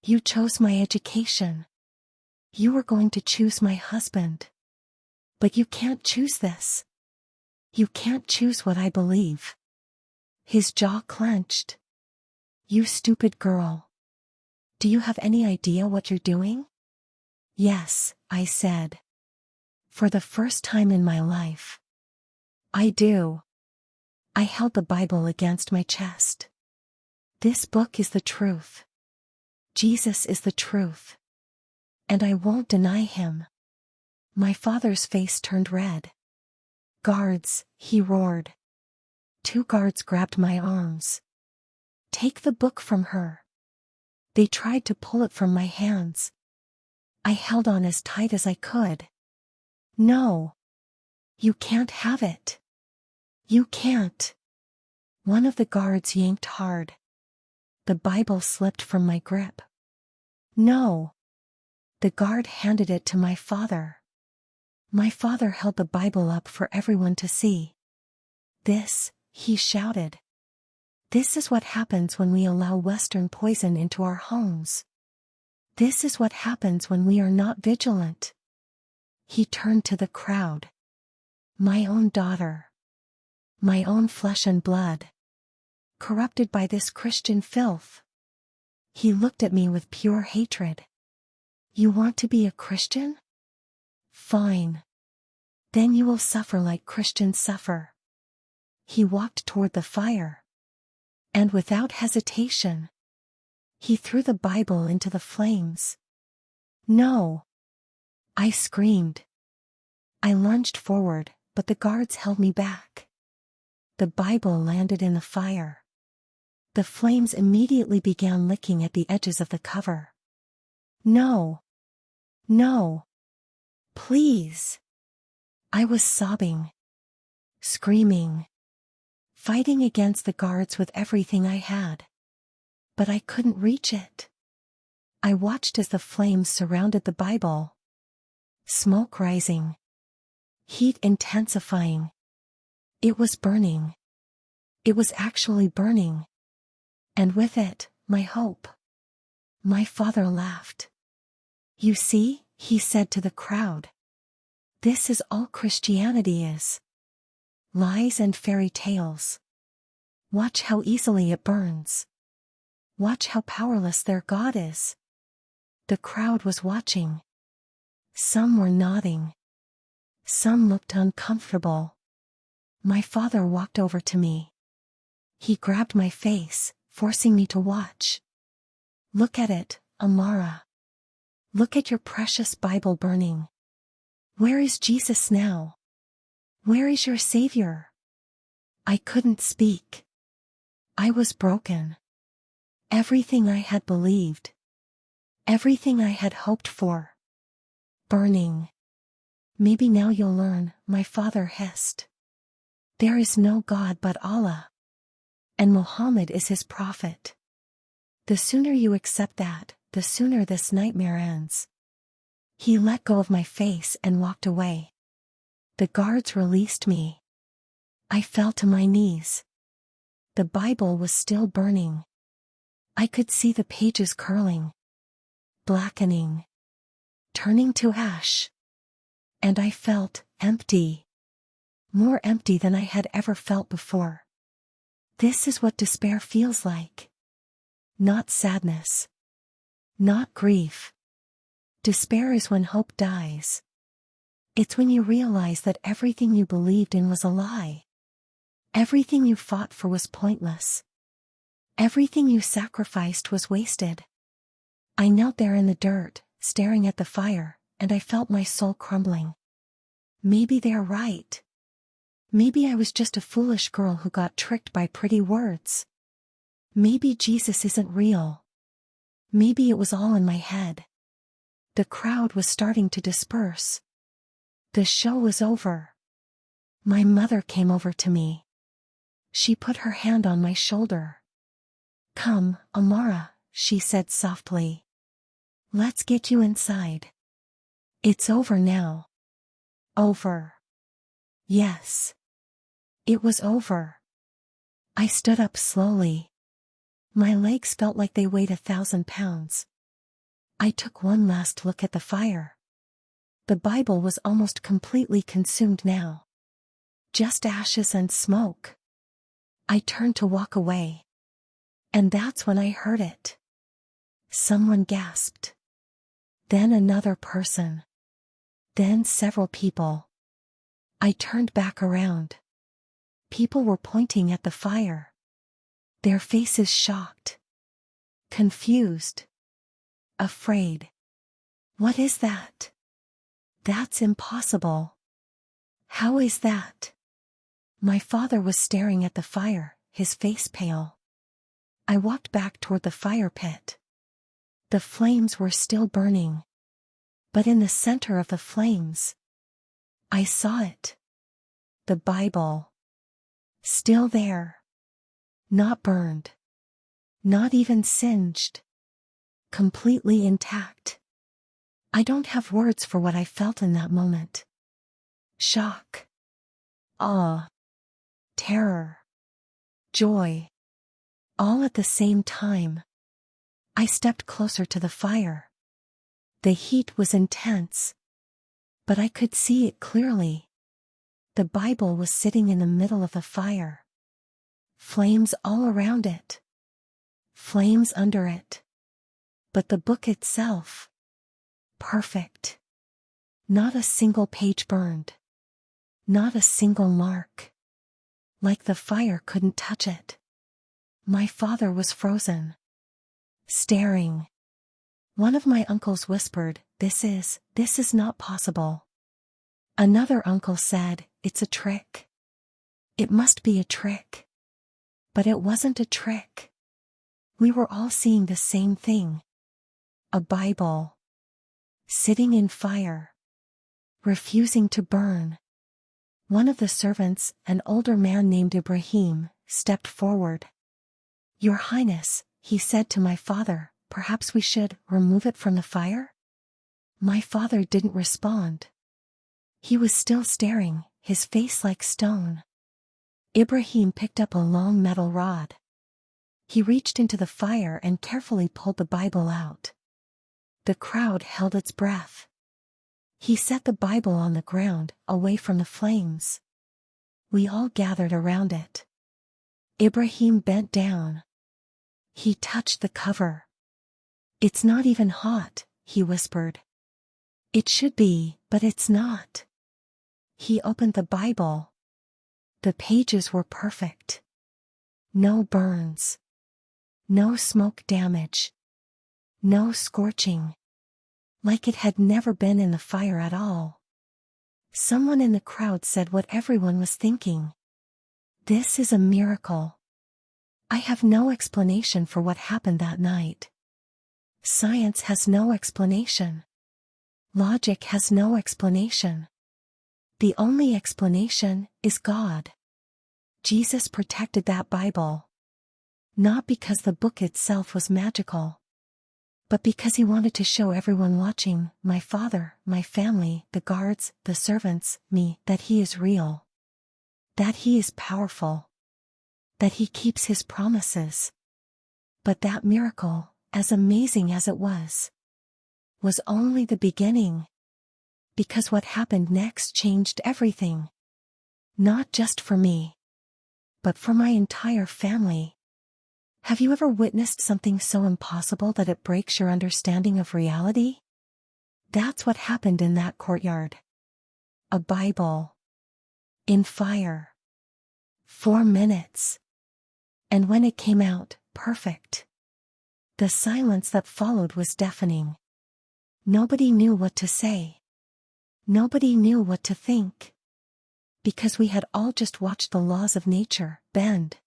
You chose my education. You were going to choose my husband. But you can't choose this. You can't choose what I believe." His jaw clenched. "You stupid girl. Do you have any idea what you're doing?" "Yes," I said. "For the first time in my life. I do." I held the Bible against my chest. "This book is the truth. Jesus is the truth. And I won't deny him." My father's face turned red. "Guards," he roared. 2 guards grabbed my arms. "Take the book from her." They tried to pull it from my hands. I held on as tight as I could. "No. You can't have it. You can't." One of the guards yanked hard. The Bible slipped from my grip. "No." The guard handed it to my father. My father held the Bible up for everyone to see. "This," he shouted. "This is what happens when we allow Western poison into our homes. This is what happens when we are not vigilant." He turned to the crowd. My own daughter. My own flesh and blood. Corrupted by this Christian filth. He looked at me with pure hatred. "You want to be a Christian? Fine. Then you will suffer like Christians suffer." He walked toward the fire. And without hesitation, he threw the Bible into the flames. "No!" I screamed. I lunged forward, but the guards held me back. The Bible landed in the fire. The flames immediately began licking at the edges of the cover. No. No. Please. I was sobbing. Screaming. Fighting against the guards with everything I had. But I couldn't reach it. I watched as the flames surrounded the Bible. Smoke rising. Heat intensifying. It was burning. It was actually burning. And with it, my hope. My father laughed. You see, he said to the crowd. This is all Christianity is. Lies and fairy tales. Watch how easily it burns. Watch how powerless their God is. The crowd was watching. Some were nodding. Some looked uncomfortable. My father walked over to me. He grabbed my face, forcing me to watch. Look at it, Amara. Look at your precious Bible burning. Where is Jesus now? Where is your Savior? I couldn't speak. I was broken. Everything I had believed. Everything I had hoped for. Burning. Maybe now you'll learn, my father hissed. There is no God but Allah. And Muhammad is his prophet. The sooner you accept that, the sooner this nightmare ends. He let go of my face and walked away. The guards released me. I fell to my knees. The Bible was still burning. I could see the pages curling, blackening, turning to ash. And I felt empty. More empty than I had ever felt before. This is what despair feels like. Not sadness. Not grief. Despair is when hope dies. It's when you realize that everything you believed in was a lie. Everything you fought for was pointless. Everything you sacrificed was wasted. I knelt there in the dirt, staring at the fire, and I felt my soul crumbling. Maybe they're right. Maybe I was just a foolish girl who got tricked by pretty words. Maybe Jesus isn't real. Maybe it was all in my head. The crowd was starting to disperse. The show was over. My mother came over to me. She put her hand on my shoulder. Come, Amara, she said softly. Let's get you inside. It's over now. Over. Yes. It was over. I stood up slowly. My legs felt like they weighed 1,000 pounds. I took one last look at the fire. The Bible was almost completely consumed now. Just ashes and smoke. I turned to walk away. And that's when I heard it. Someone gasped. Then another person. Then several people. I turned back around. People were pointing at the fire. Their faces shocked. Confused. Afraid. What is that? That's impossible. How is that? My father was staring at the fire, his face pale. I walked back toward the fire pit. The flames were still burning. But in the center of the flames, I saw it. The Bible. Still there. Not burned. Not even singed. Completely intact. I don't have words for what I felt in that moment. Shock. Awe. Terror. Joy. All at the same time. I stepped closer to the fire. The heat was intense. But I could see it clearly. The Bible was sitting in the middle of the fire. Flames all around it. Flames under it. But the book itself. Perfect. Not a single page burned. Not a single mark. Like the fire couldn't touch it. My father was frozen. Staring. One of my uncles whispered, This is not possible. Another uncle said, "It's a trick. It must be a trick." But it wasn't a trick. We were all seeing the same thing. A Bible. Sitting in fire. Refusing to burn. One of the servants, an older man named Ibrahim, stepped forward. "Your Highness," he said to my father, "perhaps we should remove it from the fire?" My father didn't respond. He was still staring, his face like stone. Ibrahim picked up a long metal rod. He reached into the fire and carefully pulled the Bible out. The crowd held its breath. He set the Bible on the ground, away from the flames. We all gathered around it. Ibrahim bent down. He touched the cover. "It's not even hot," he whispered. "It should be, but it's not." He opened the Bible. The pages were perfect. No burns. No smoke damage. No scorching. Like it had never been in the fire at all. Someone in the crowd said what everyone was thinking. "This is a miracle." I have no explanation for what happened that night. Science has no explanation. Logic has no explanation. The only explanation is God. Jesus protected that Bible. Not because the book itself was magical, but because he wanted to show everyone watching, my father, my family, the guards, the servants, me, that he is real. That he is powerful. That he keeps his promises. But that miracle, as amazing as it was only the beginning. Because what happened next changed everything. Not just for me, but for my entire family. Have you ever witnessed something so impossible that it breaks your understanding of reality? That's what happened in that courtyard. A Bible. In fire. 4 minutes. And when it came out, perfect. The silence that followed was deafening. Nobody knew what to say. Nobody knew what to think. Because we had all just watched the laws of nature bend.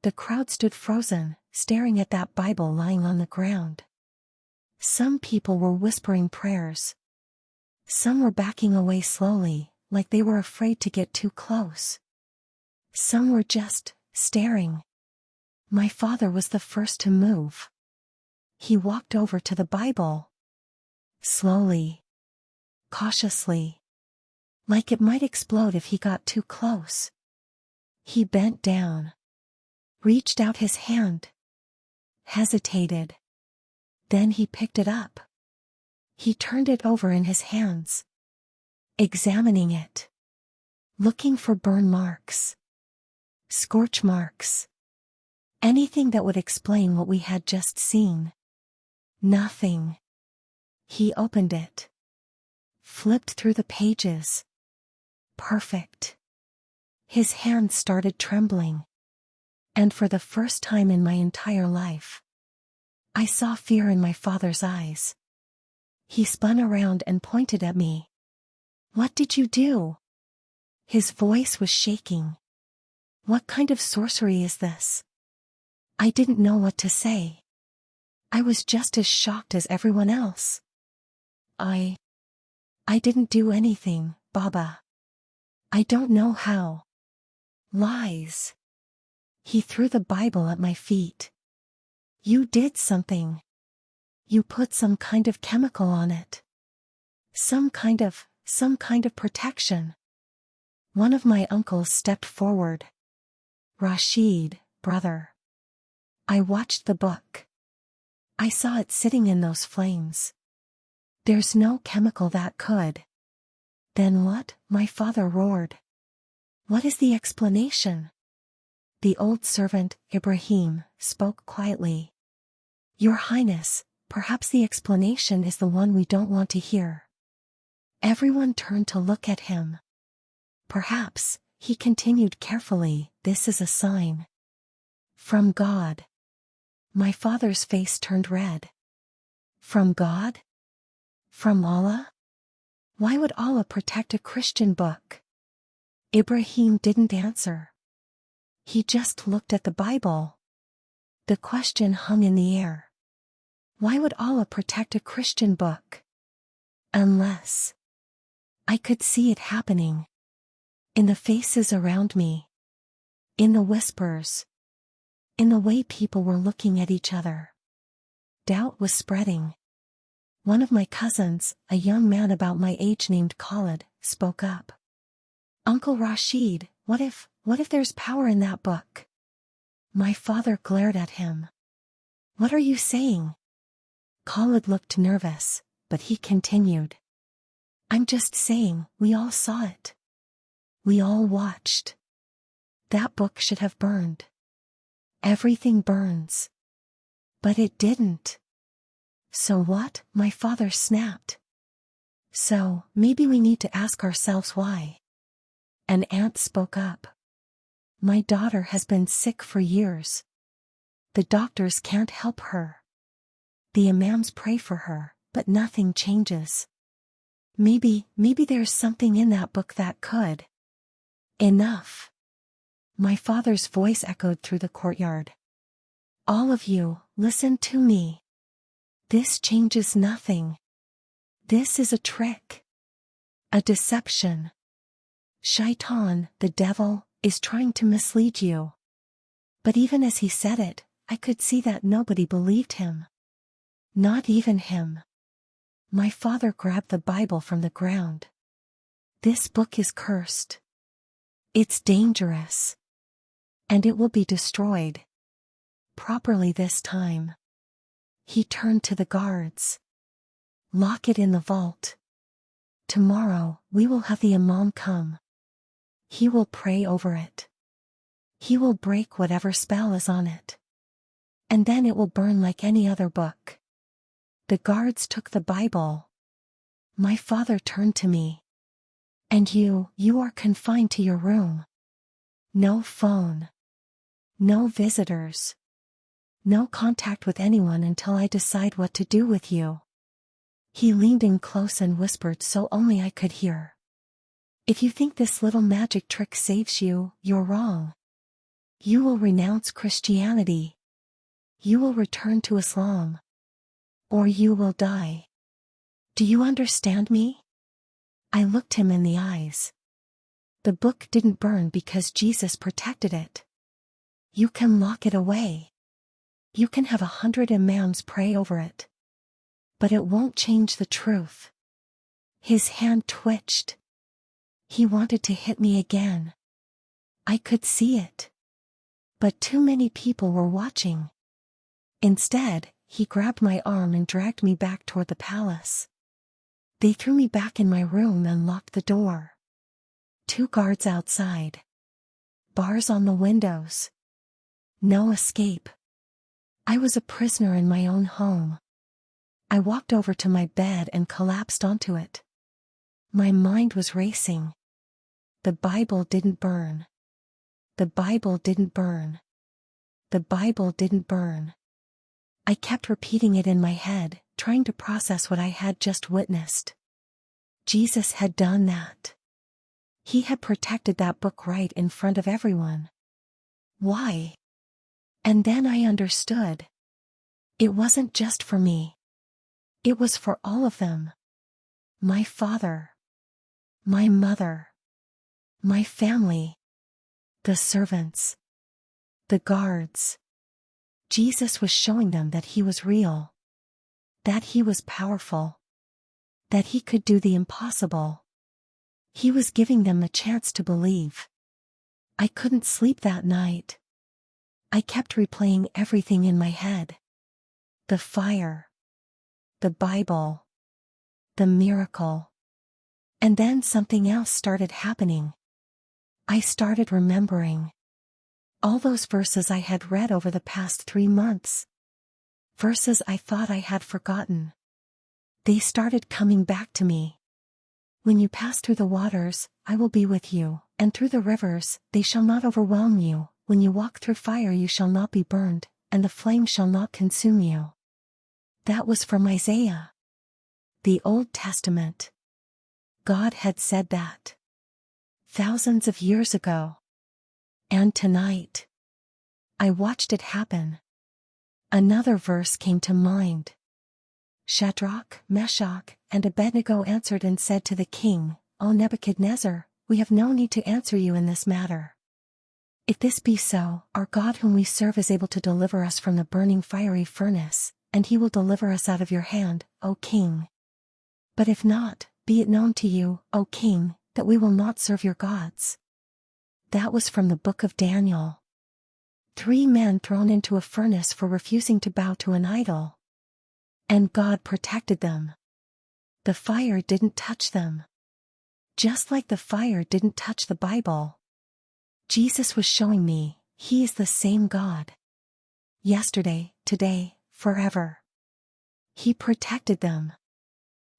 The crowd stood frozen, staring at that Bible lying on the ground. Some people were whispering prayers. Some were backing away slowly, like they were afraid to get too close. Some were just staring. My father was the first to move. He walked over to the Bible. Slowly. Cautiously. Like it might explode if he got too close. He bent down. Reached out his hand. Hesitated. Then he picked it up. He turned it over in his hands. Examining it. Looking for burn marks. Scorch marks. Anything that would explain what we had just seen. Nothing. He opened it. Flipped through the pages. Perfect. His hand started trembling. And for the first time in my entire life, I saw fear in my father's eyes. He spun around and pointed at me. "What did you do?" His voice was shaking. "What kind of sorcery is this?" I didn't know what to say. I was just as shocked as everyone else. I didn't do anything, Baba. I don't know how. Lies. He threw the Bible at my feet. "You did something. You put some kind of chemical on it. Some kind of protection." One of my uncles stepped forward. "Rashid, brother." I watched the book. I saw it sitting in those flames. "There's no chemical that could." "Then what?" my father roared. "What is the explanation?" The old servant, Ibrahim, spoke quietly. "Your Highness, perhaps the explanation is the one we don't want to hear." Everyone turned to look at him. "Perhaps," he continued carefully, "this is a sign. From God." My father's face turned red. "From God? From Allah?" Why would Allah protect a Christian book? Ibrahim didn't answer. He just looked at the Bible. The question hung in the air. Why would Allah protect a Christian book? Unless I could see it happening. In the faces around me. In the whispers. In the way people were looking at each other. Doubt was spreading. One of my cousins, a young man about my age named Khalid, spoke up. Uncle Rashid, what if there's power in that book? My father glared at him. What are you saying? Khalid looked nervous, but he continued. I'm just saying, we all saw it. We all watched. That book should have burned. Everything burns. But it didn't. So what? My father snapped. So, maybe we need to ask ourselves why. An aunt spoke up. My daughter has been sick for years. The doctors can't help her. The imams pray for her, but nothing changes. Maybe there's something in that book that could. Enough. My father's voice echoed through the courtyard. All of you, listen to me. This changes nothing. This is a trick. A deception. Shaitan, the devil, is trying to mislead you. But even as he said it, I could see that nobody believed him. Not even him. My father grabbed the Bible from the ground. This book is cursed. It's dangerous. And it will be destroyed. Properly this time. He turned to the guards. Lock it in the vault. Tomorrow, we will have the imam come. He will pray over it. He will break whatever spell is on it. And then it will burn like any other book. The guards took the Bible. My father turned to me. And you are confined to your room. No phone. No visitors. No contact with anyone until I decide what to do with you. He leaned in close and whispered so only I could hear. If you think this little magic trick saves you, you're wrong. You will renounce Christianity. You will return to Islam. Or you will die. Do you understand me? I looked him in the eyes. The book didn't burn because Jesus protected it. You can lock it away. You can have 100 imams pray over it. But it won't change the truth. His hand twitched. He wanted to hit me again. I could see it. But too many people were watching. Instead, he grabbed my arm and dragged me back toward the palace. They threw me back in my room and locked the door. 2 guards outside. Bars on the windows. No escape. I was a prisoner in my own home. I walked over to my bed and collapsed onto it. My mind was racing. The Bible didn't burn. The Bible didn't burn. The Bible didn't burn. I kept repeating it in my head, trying to process what I had just witnessed. Jesus had done that. He had protected that book right in front of everyone. Why? And then I understood. It wasn't just for me. It was for all of them. My father. My mother. My family. The servants. The guards. Jesus was showing them that he was real. That he was powerful. That he could do the impossible. He was giving them a chance to believe. I couldn't sleep that night. I kept replaying everything in my head. The fire. The Bible. The miracle. And then something else started happening. I started remembering. All those verses I had read over the past 3 months. Verses I thought I had forgotten. They started coming back to me. When you pass through the waters, I will be with you, and through the rivers, they shall not overwhelm you. When you walk through fire you shall not be burned, and the flame shall not consume you. That was from Isaiah. The Old Testament. God had said that thousands of years ago. And tonight, I watched it happen. Another verse came to mind. Shadrach, Meshach, and Abednego answered and said to the king, O Nebuchadnezzar, we have no need to answer you in this matter. If this be so, our God whom we serve is able to deliver us from the burning fiery furnace, and he will deliver us out of your hand, O king. But if not, be it known to you, O king, that we will not serve your gods. That was from the book of Daniel. 3 men thrown into a furnace for refusing to bow to an idol. And God protected them. The fire didn't touch them. Just like the fire didn't touch the Bible. Jesus was showing me, he is the same God. Yesterday, today, forever. He protected them.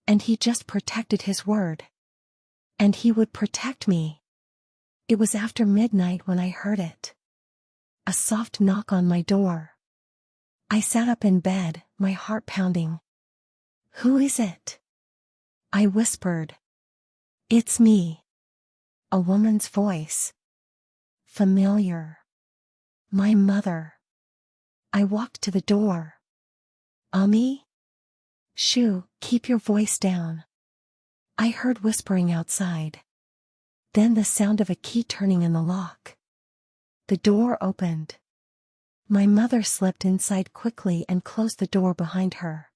And he just protected his word. And he would protect me. It was after midnight when I heard it. A soft knock on my door. I sat up in bed, my heart pounding. Who is it? I whispered. It's me. A woman's voice. Familiar. My mother. I walked to the door. Ami? Shoo, keep your voice down. I heard whispering outside. Then the sound of a key turning in the lock. The door opened. My mother slipped inside quickly and closed the door behind her.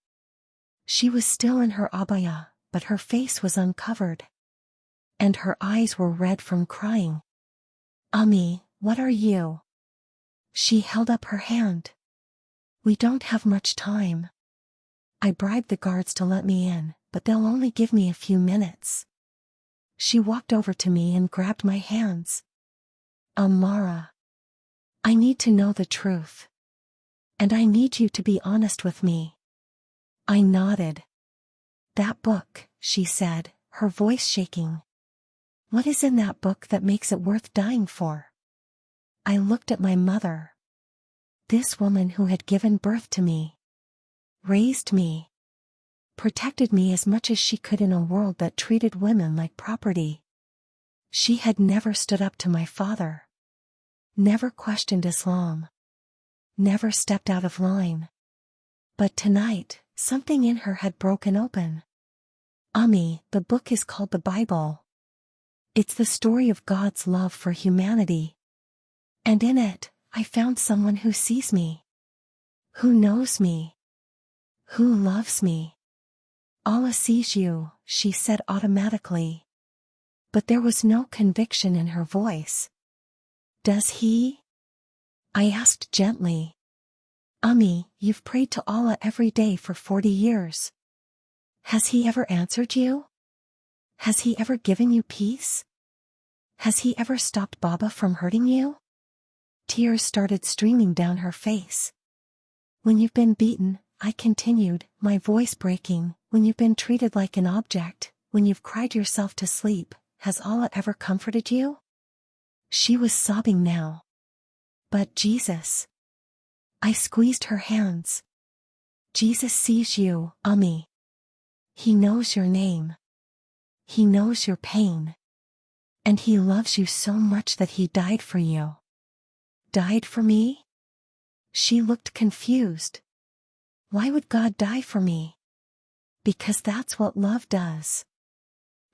She was still in her abaya, but her face was uncovered. And her eyes were red from crying. Ami, what are you? She held up her hand. We don't have much time. I bribed the guards to let me in, but they'll only give me a few minutes. She walked over to me and grabbed my hands. Amara. I need to know the truth. And I need you to be honest with me. I nodded. That book, she said, her voice shaking. What is in that book that makes it worth dying for? I looked at my mother. This woman who had given birth to me. Raised me. Protected me as much as she could in a world that treated women like property. She had never stood up to my father. Never questioned Islam. Never stepped out of line. But tonight, something in her had broken open. Ami, the book is called the Bible. It's the story of God's love for humanity. And in it, I found someone who sees me. Who knows me. Who loves me. Allah sees you, she said automatically. But there was no conviction in her voice. Does he? I asked gently. Ami, you've prayed to Allah every day for 40 years. Has he ever answered you? Has he ever given you peace? Has he ever stopped Baba from hurting you? Tears started streaming down her face. When you've been beaten, I continued, my voice breaking, when you've been treated like an object, when you've cried yourself to sleep, has Allah ever comforted you? She was sobbing now. But Jesus. I squeezed her hands. Jesus sees you, Ami. He knows your name. He knows your pain. And he loves you so much that he died for you. Died for me? She looked confused. Why would God die for me? Because that's what love does.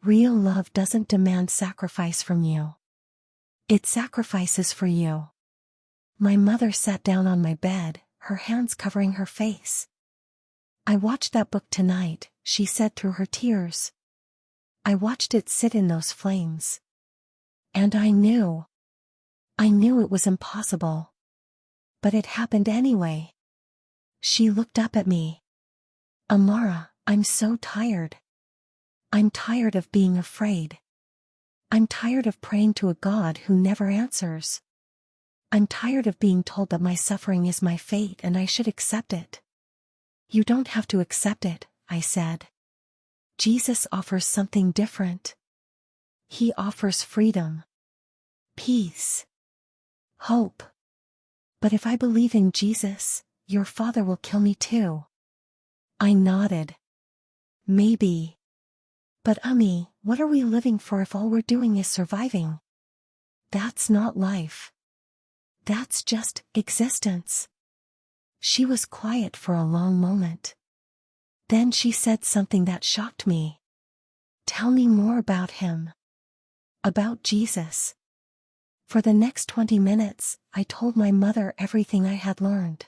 Real love doesn't demand sacrifice from you. It sacrifices for you. My mother sat down on my bed, her hands covering her face. I watched that book tonight, she said through her tears. I watched it sit in those flames. And I knew it was impossible. But it happened anyway. She looked up at me. Amara, I'm so tired. I'm tired of being afraid. I'm tired of praying to a God who never answers. I'm tired of being told that my suffering is my fate and I should accept it. You don't have to accept it, I said. Jesus offers something different. He offers freedom. Peace. Hope. But if I believe in Jesus, your father will kill me too. I nodded. Maybe. But Ummi, what are we living for if all we're doing is surviving? That's not life. That's just existence. She was quiet for a long moment. Then she said something that shocked me. Tell me more about him. About Jesus. For the next 20 minutes, I told my mother everything I had learned.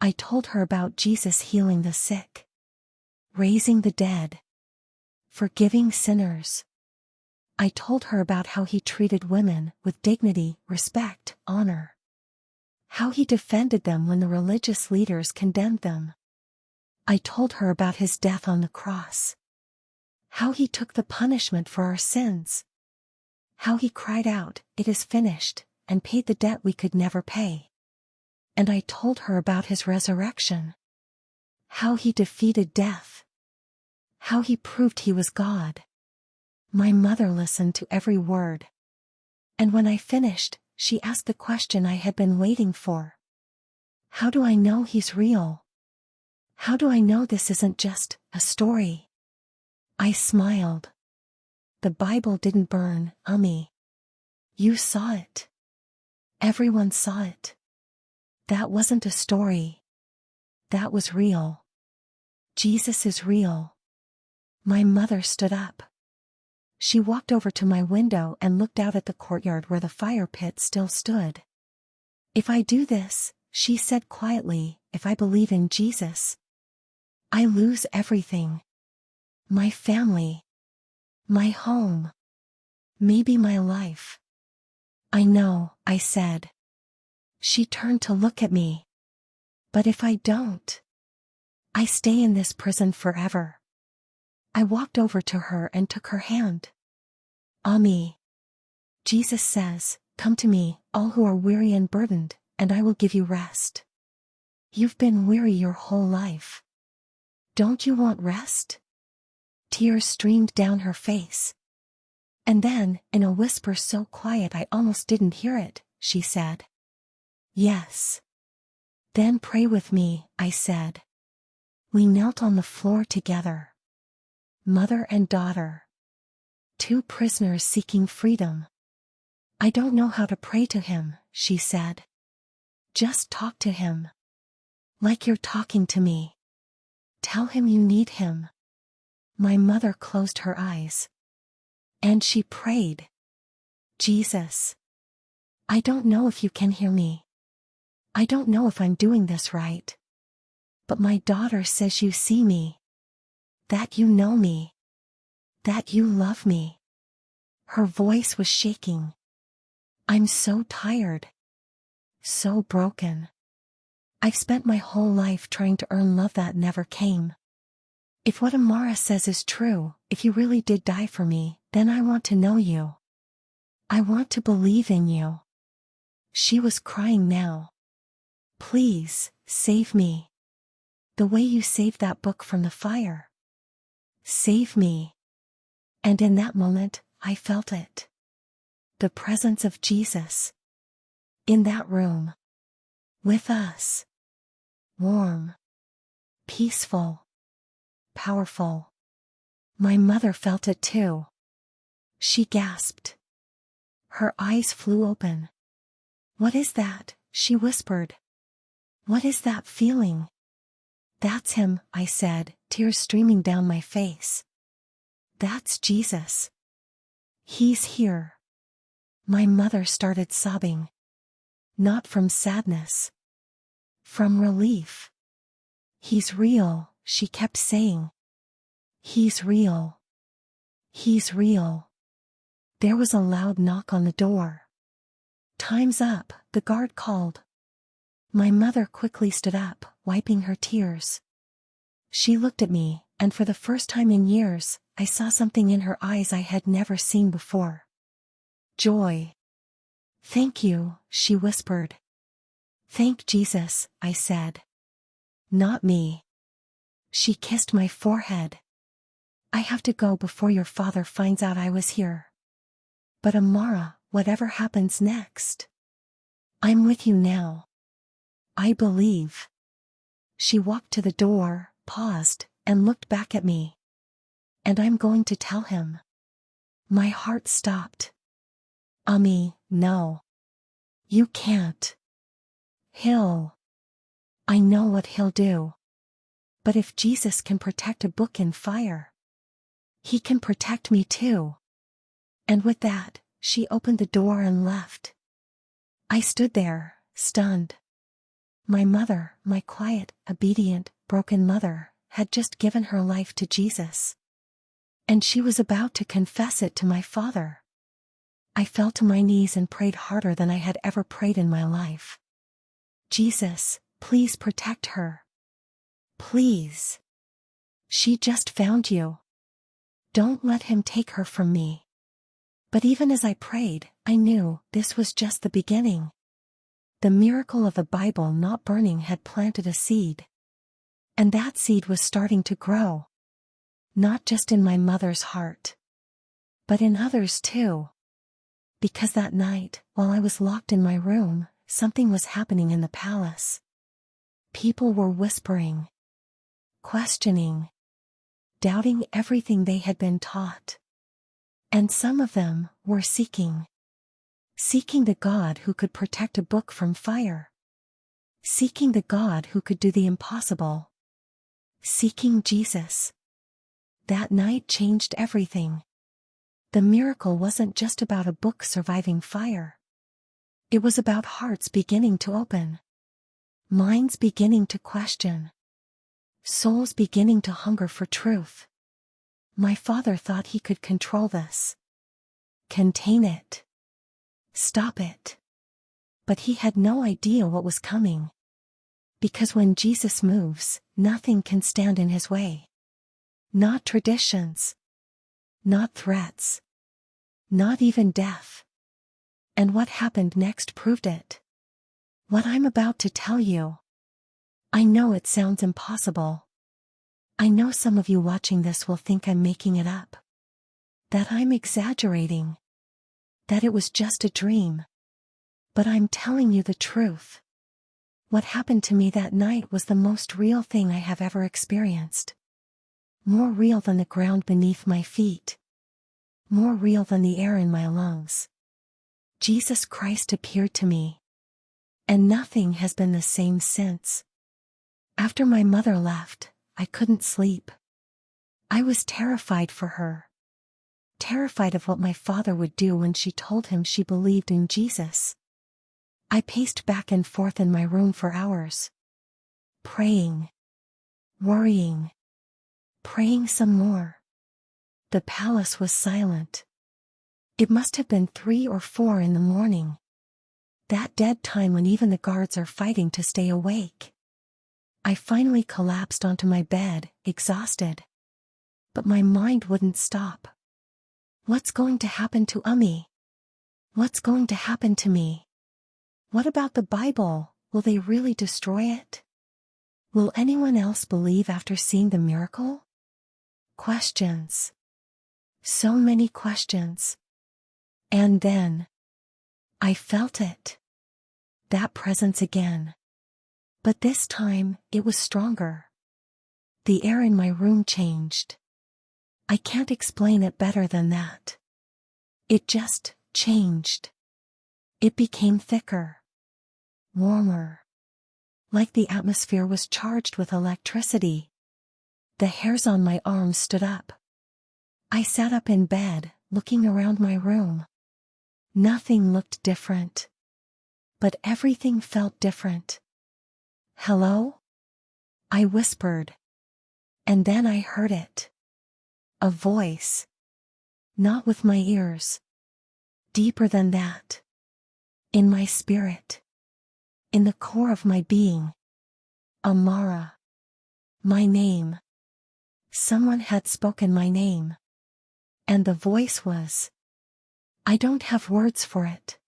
I told her about Jesus healing the sick, raising the dead, forgiving sinners. I told her about how he treated women with dignity, respect, honor. How he defended them when the religious leaders condemned them. I told her about his death on the cross. How he took the punishment for our sins. How he cried out, "It is finished," and paid the debt we could never pay. And I told her about his resurrection. How he defeated death. How he proved he was God. My mother listened to every word. And when I finished, she asked the question I had been waiting for. How do I know he's real? How do I know this isn't just a story? I smiled. The Bible didn't burn, Ummi. You saw it. Everyone saw it. That wasn't a story. That was real. Jesus is real. My mother stood up. She walked over to my window and looked out at the courtyard where the fire pit still stood. If I do this, she said quietly, if I believe in Jesus, I lose everything. My family. My home. Maybe my life. I know, I said. She turned to look at me. But if I don't, I stay in this prison forever. I walked over to her and took her hand. Ummi. Jesus says, come to me, all who are weary and burdened, and I will give you rest. You've been weary your whole life. Don't you want rest? Tears streamed down her face. And then, in a whisper so quiet I almost didn't hear it, she said, yes. Then pray with me, I said. We knelt on the floor together. Mother and daughter. Two prisoners seeking freedom. I don't know how to pray to him, she said. Just talk to him. Like you're talking to me. Tell him you need him. My mother closed her eyes. And she prayed. Jesus. I don't know if you can hear me. I don't know if I'm doing this right. But my daughter says you see me. That you know me. That you love me. Her voice was shaking. I'm so tired. So broken. I've spent my whole life trying to earn love that never came. If what Amara says is true, if you really did die for me, then I want to know you. I want to believe in you. She was crying now. Please, save me. The way you saved that book from the fire. Save me. And in that moment, I felt it. The presence of Jesus. In that room. With us. Warm. Peaceful. Powerful. My mother felt it too. She gasped. Her eyes flew open. What is that? She whispered. What is that feeling? That's him, I said, tears streaming down my face. That's Jesus. He's here. My mother started sobbing. Not from sadness. From relief. He's real, she kept saying. He's real. He's real. There was a loud knock on the door. Time's up, the guard called. My mother quickly stood up, wiping her tears. She looked at me, and for the first time in years, I saw something in her eyes I had never seen before. Joy. Thank you, she whispered. Thank Jesus, I said. Not me. She kissed my forehead. I have to go before your father finds out I was here. But Amara, whatever happens next, I'm with you now. I believe. She walked to the door, paused, and looked back at me. and I'm going to tell him. My heart stopped. No. You can't. I know what he'll do. But if Jesus can protect a book in fire, he can protect me too. And with that, she opened the door and left. I stood there, stunned. My mother, my quiet, obedient, broken mother, had just given her life to Jesus. And she was about to confess it to my father. I fell to my knees and prayed harder than I had ever prayed in my life. Jesus, please protect her. Please. She just found you. Don't let him take her from me. But even as I prayed, I knew this was just the beginning. The miracle of the Bible not burning had planted a seed. And that seed was starting to grow. Not just in my mother's heart, but in others too. Because that night, while I was locked in my room, something was happening in the palace. People were whispering, questioning, doubting everything they had been taught. And some of them were seeking the God who could protect a book from fire. Seeking the God who could do the impossible. Seeking Jesus. That night changed everything. The miracle wasn't just about a book surviving fire. It was about hearts beginning to open. Minds beginning to question. Souls beginning to hunger for truth. My father thought he could control this. Contain it. Stop it. But he had no idea what was coming. Because when Jesus moves, nothing can stand in his way. Not traditions. Not threats. Not even death. And what happened next proved it. What I'm about to tell you. I know it sounds impossible. I know some of you watching this will think I'm making it up. That I'm exaggerating. That it was just a dream. But I'm telling you the truth. What happened to me that night was the most real thing I have ever experienced. More real than the ground beneath my feet. More real than the air in my lungs. Jesus Christ appeared to me. And nothing has been the same since. After my mother left, I couldn't sleep. I was terrified for her. Terrified of what my father would do when she told him she believed in Jesus. I paced back and forth in my room for hours. Praying. Worrying. Praying some more. The palace was silent. It must have been 3 or 4 in the morning. That dead time when even the guards are fighting to stay awake. I finally collapsed onto my bed, exhausted. But my mind wouldn't stop. What's going to happen to Ummi? What's going to happen to me? What about the Bible? Will they really destroy it? Will anyone else believe after seeing the miracle? Questions. So many questions. And then, I felt it. That presence again. But this time, it was stronger. The air in my room changed. I can't explain it better than that. It just changed. It became thicker. Warmer. Like the atmosphere was charged with electricity. The hairs on my arms stood up. I sat up in bed, looking around my room. Nothing looked different. But everything felt different. Hello? I whispered. And then I heard it. A voice. Not with my ears. Deeper than that. In my spirit. In the core of my being. Amara. My name. Someone had spoken my name. And the voice was. I don't have words for it.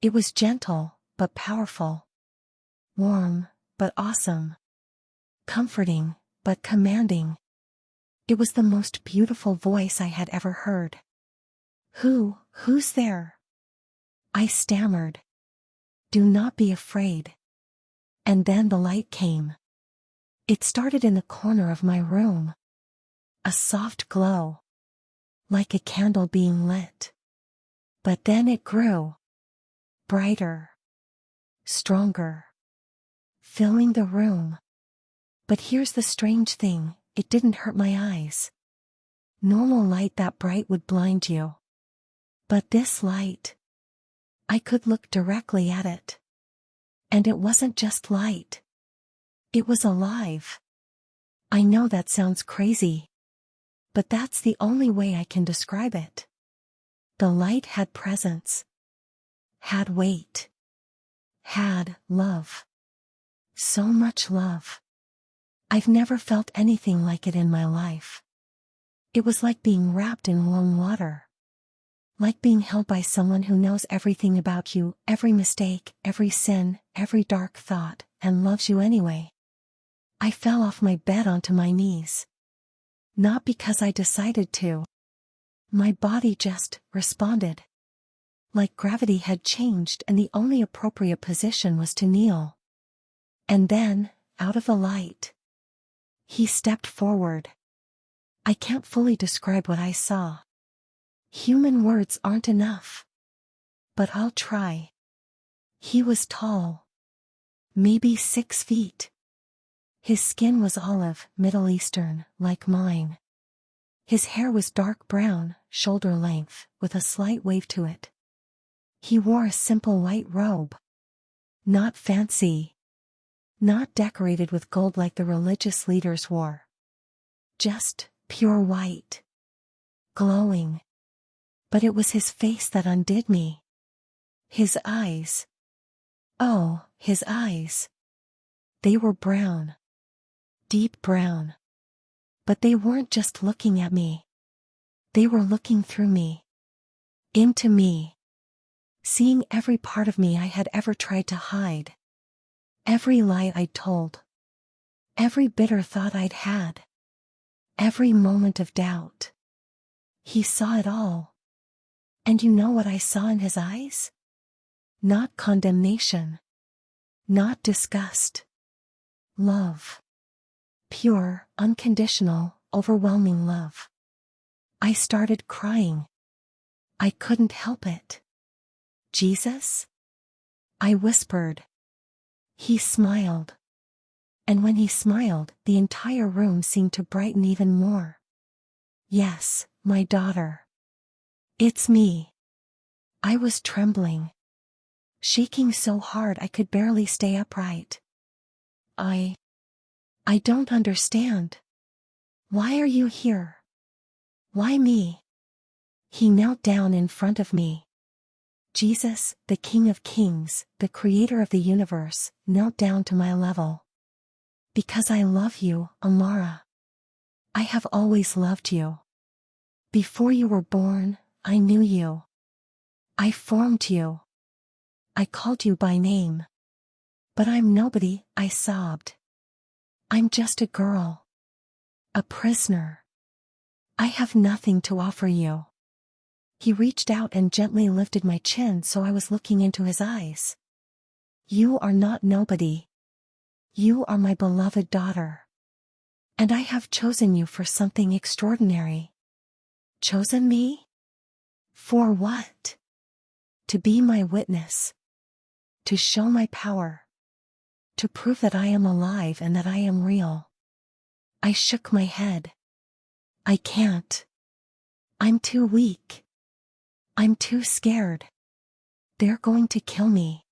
It was gentle, but powerful. Warm, but awesome. Comforting, but commanding. It was the most beautiful voice I had ever heard. Who's there? I stammered. Do not be afraid. And then the light came. It started in the corner of my room. a soft glow, like a candle being lit. But then it grew, brighter, stronger, filling the room. But here's the strange thing, it didn't hurt my eyes. Normal light that bright would blind you. But this light, I could look directly at it. And it wasn't just light. It was alive. I know that sounds crazy, but that's the only way I can describe it. The light had presence, had weight, had love. So much love. I've never felt anything like it in my life. It was like being wrapped in warm water. Like being held by someone who knows everything about you, every mistake, every sin, every dark thought, and loves you anyway. I fell off my bed onto my knees. Not because I decided to. My body just responded. Like gravity had changed and the only appropriate position was to kneel. And then, out of the light, he stepped forward. I can't fully describe what I saw. Human words aren't enough. But I'll try. He was tall. Maybe 6 feet. His skin was olive, Middle Eastern, like mine. His hair was dark brown, shoulder length, with a slight wave to it. He wore a simple white robe. Not fancy. Not decorated with gold like the religious leaders wore. Just pure white. Glowing. But it was his face that undid me. His eyes. Oh, his eyes. They were brown. Deep brown. But they weren't just looking at me. They were looking through me. Into me. Seeing every part of me I had ever tried to hide. Every lie I'd told. Every bitter thought I'd had. Every moment of doubt. He saw it all. And you know what I saw in his eyes? Not condemnation. Not disgust. Love. Pure, unconditional, overwhelming love. I started crying. I couldn't help it. Jesus? I whispered. He smiled. And when he smiled, the entire room seemed to brighten even more. Yes, my daughter. It's me. I was trembling. Shaking so hard I could barely stay upright. I don't understand. Why are you here? Why me? He knelt down in front of me. Jesus, the King of Kings, the Creator of the universe, knelt down to my level. Because I love you, Amara. I have always loved you. Before you were born, I knew you. I formed you. I called you by name. But I'm nobody, I sobbed. I'm just a girl. A prisoner. I have nothing to offer you. He reached out and gently lifted my chin so I was looking into his eyes. You are not nobody. You are my beloved daughter. And I have chosen you for something extraordinary. Chosen me? For what? To be my witness. To show my power. To prove that I am alive and that I am real. I shook my head. I can't. I'm too weak. I'm too scared. They're going to kill me.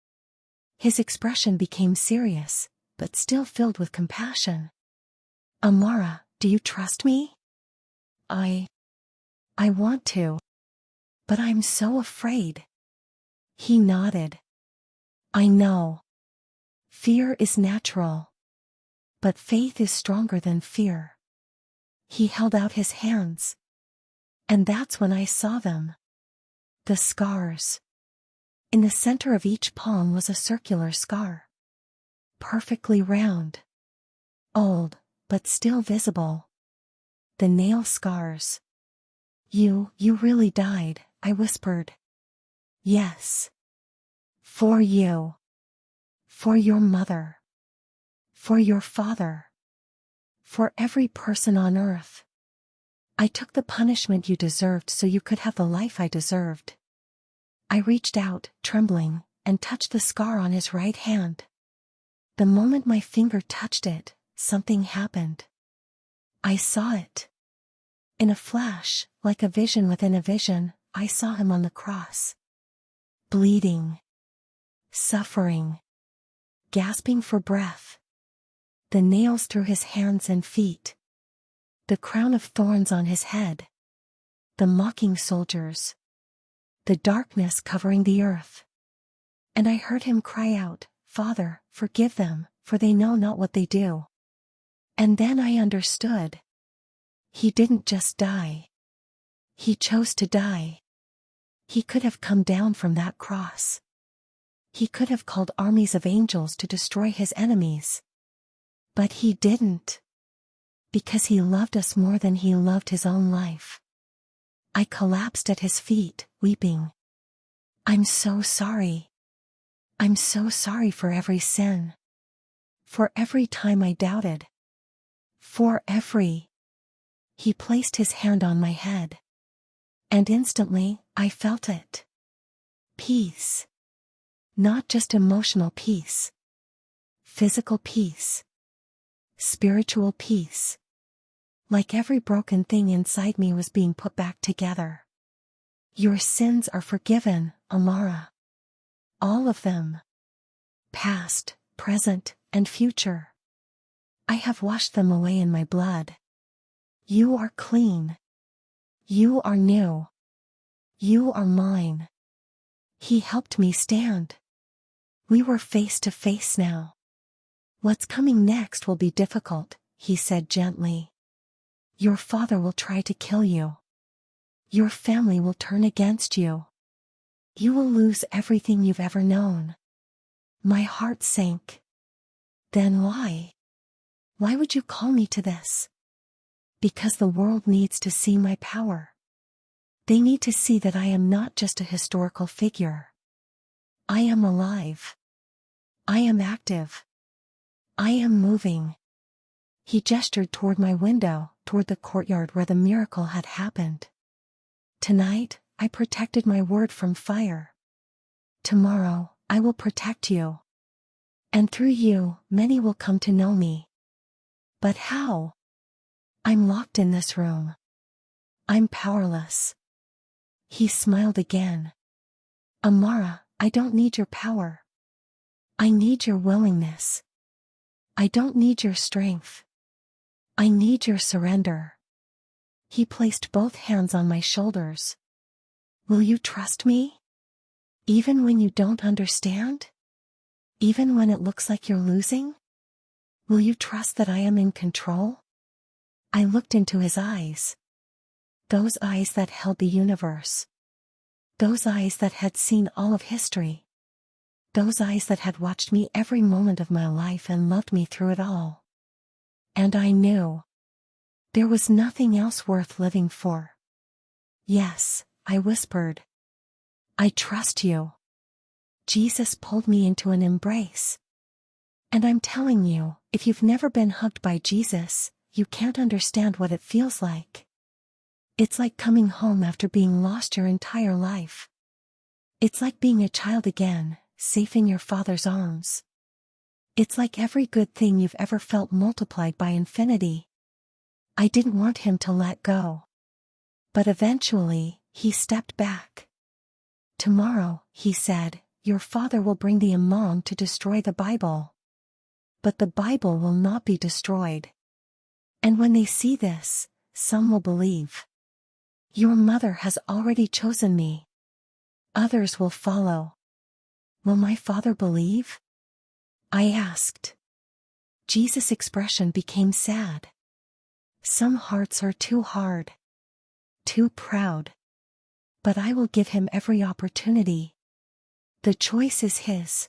His expression became serious, but still filled with compassion. Amara, do you trust me? I want to. But I'm so afraid. He nodded. I know. Fear is natural. But faith is stronger than fear. He held out his hands. And that's when I saw them. The scars. In the center of each palm was a circular scar. Perfectly round. Old, but still visible. The nail scars. You really died, I whispered. Yes. For you. For your mother. For your father. For every person on earth. I took the punishment you deserved so you could have the life I deserved. I reached out, trembling, and touched the scar on his right hand. The moment my finger touched it, something happened. I saw it. In a flash, like a vision within a vision, I saw him on the cross. Bleeding. Suffering. Gasping for breath. The nails through his hands and feet. The crown of thorns on his head. The mocking soldiers. The darkness covering the earth. And I heard him cry out, "Father, forgive them, for they know not what they do." And then I understood. He didn't just die. He chose to die. He could have come down from that cross. He could have called armies of angels to destroy his enemies. But he didn't. Because he loved us more than he loved his own life. I collapsed at his feet, weeping. I'm so sorry. I'm so sorry for every sin. For every time I doubted. For every. He placed his hand on my head. And instantly, I felt it. Peace. Not just emotional peace. Physical peace. Spiritual peace. Like every broken thing inside me was being put back together. Your sins are forgiven, Amara. All of them. Past, present, and future. I have washed them away in my blood. You are clean. You are new. You are mine. He helped me stand. We were face to face now. What's coming next will be difficult, he said gently. Your father will try to kill you. Your family will turn against you. You will lose everything you've ever known. My heart sank. Then why? Why would you call me to this? Because the world needs to see my power. They need to see that I am not just a historical figure. I am alive. I am active. I am moving. He gestured toward my window, toward the courtyard where the miracle had happened. Tonight, I protected my word from fire. Tomorrow, I will protect you. And through you, many will come to know me. But how? I'm locked in this room. I'm powerless. He smiled again. Amara, I don't need your power. I need your willingness. I don't need your strength. I need your surrender. He placed both hands on my shoulders. Will you trust me? Even when you don't understand? Even when it looks like you're losing? Will you trust that I am in control? I looked into his eyes. Those eyes that held the universe. Those eyes that had seen all of history. Those eyes that had watched me every moment of my life and loved me through it all. And I knew. There was nothing else worth living for. Yes, I whispered. I trust you. Jesus pulled me into an embrace. And I'm telling you, if you've never been hugged by Jesus, you can't understand what it feels like. It's like coming home after being lost your entire life. It's like being a child again, safe in your Father's arms. It's like every good thing you've ever felt multiplied by infinity. I didn't want him to let go. But eventually, he stepped back. Tomorrow, he said, your father will bring the Imam to destroy the Bible. But the Bible will not be destroyed. And when they see this, some will believe. Your mother has already chosen me. Others will follow. Will my father believe? I asked. Jesus' expression became sad. Some hearts are too hard. Too proud. But I will give him every opportunity. The choice is his.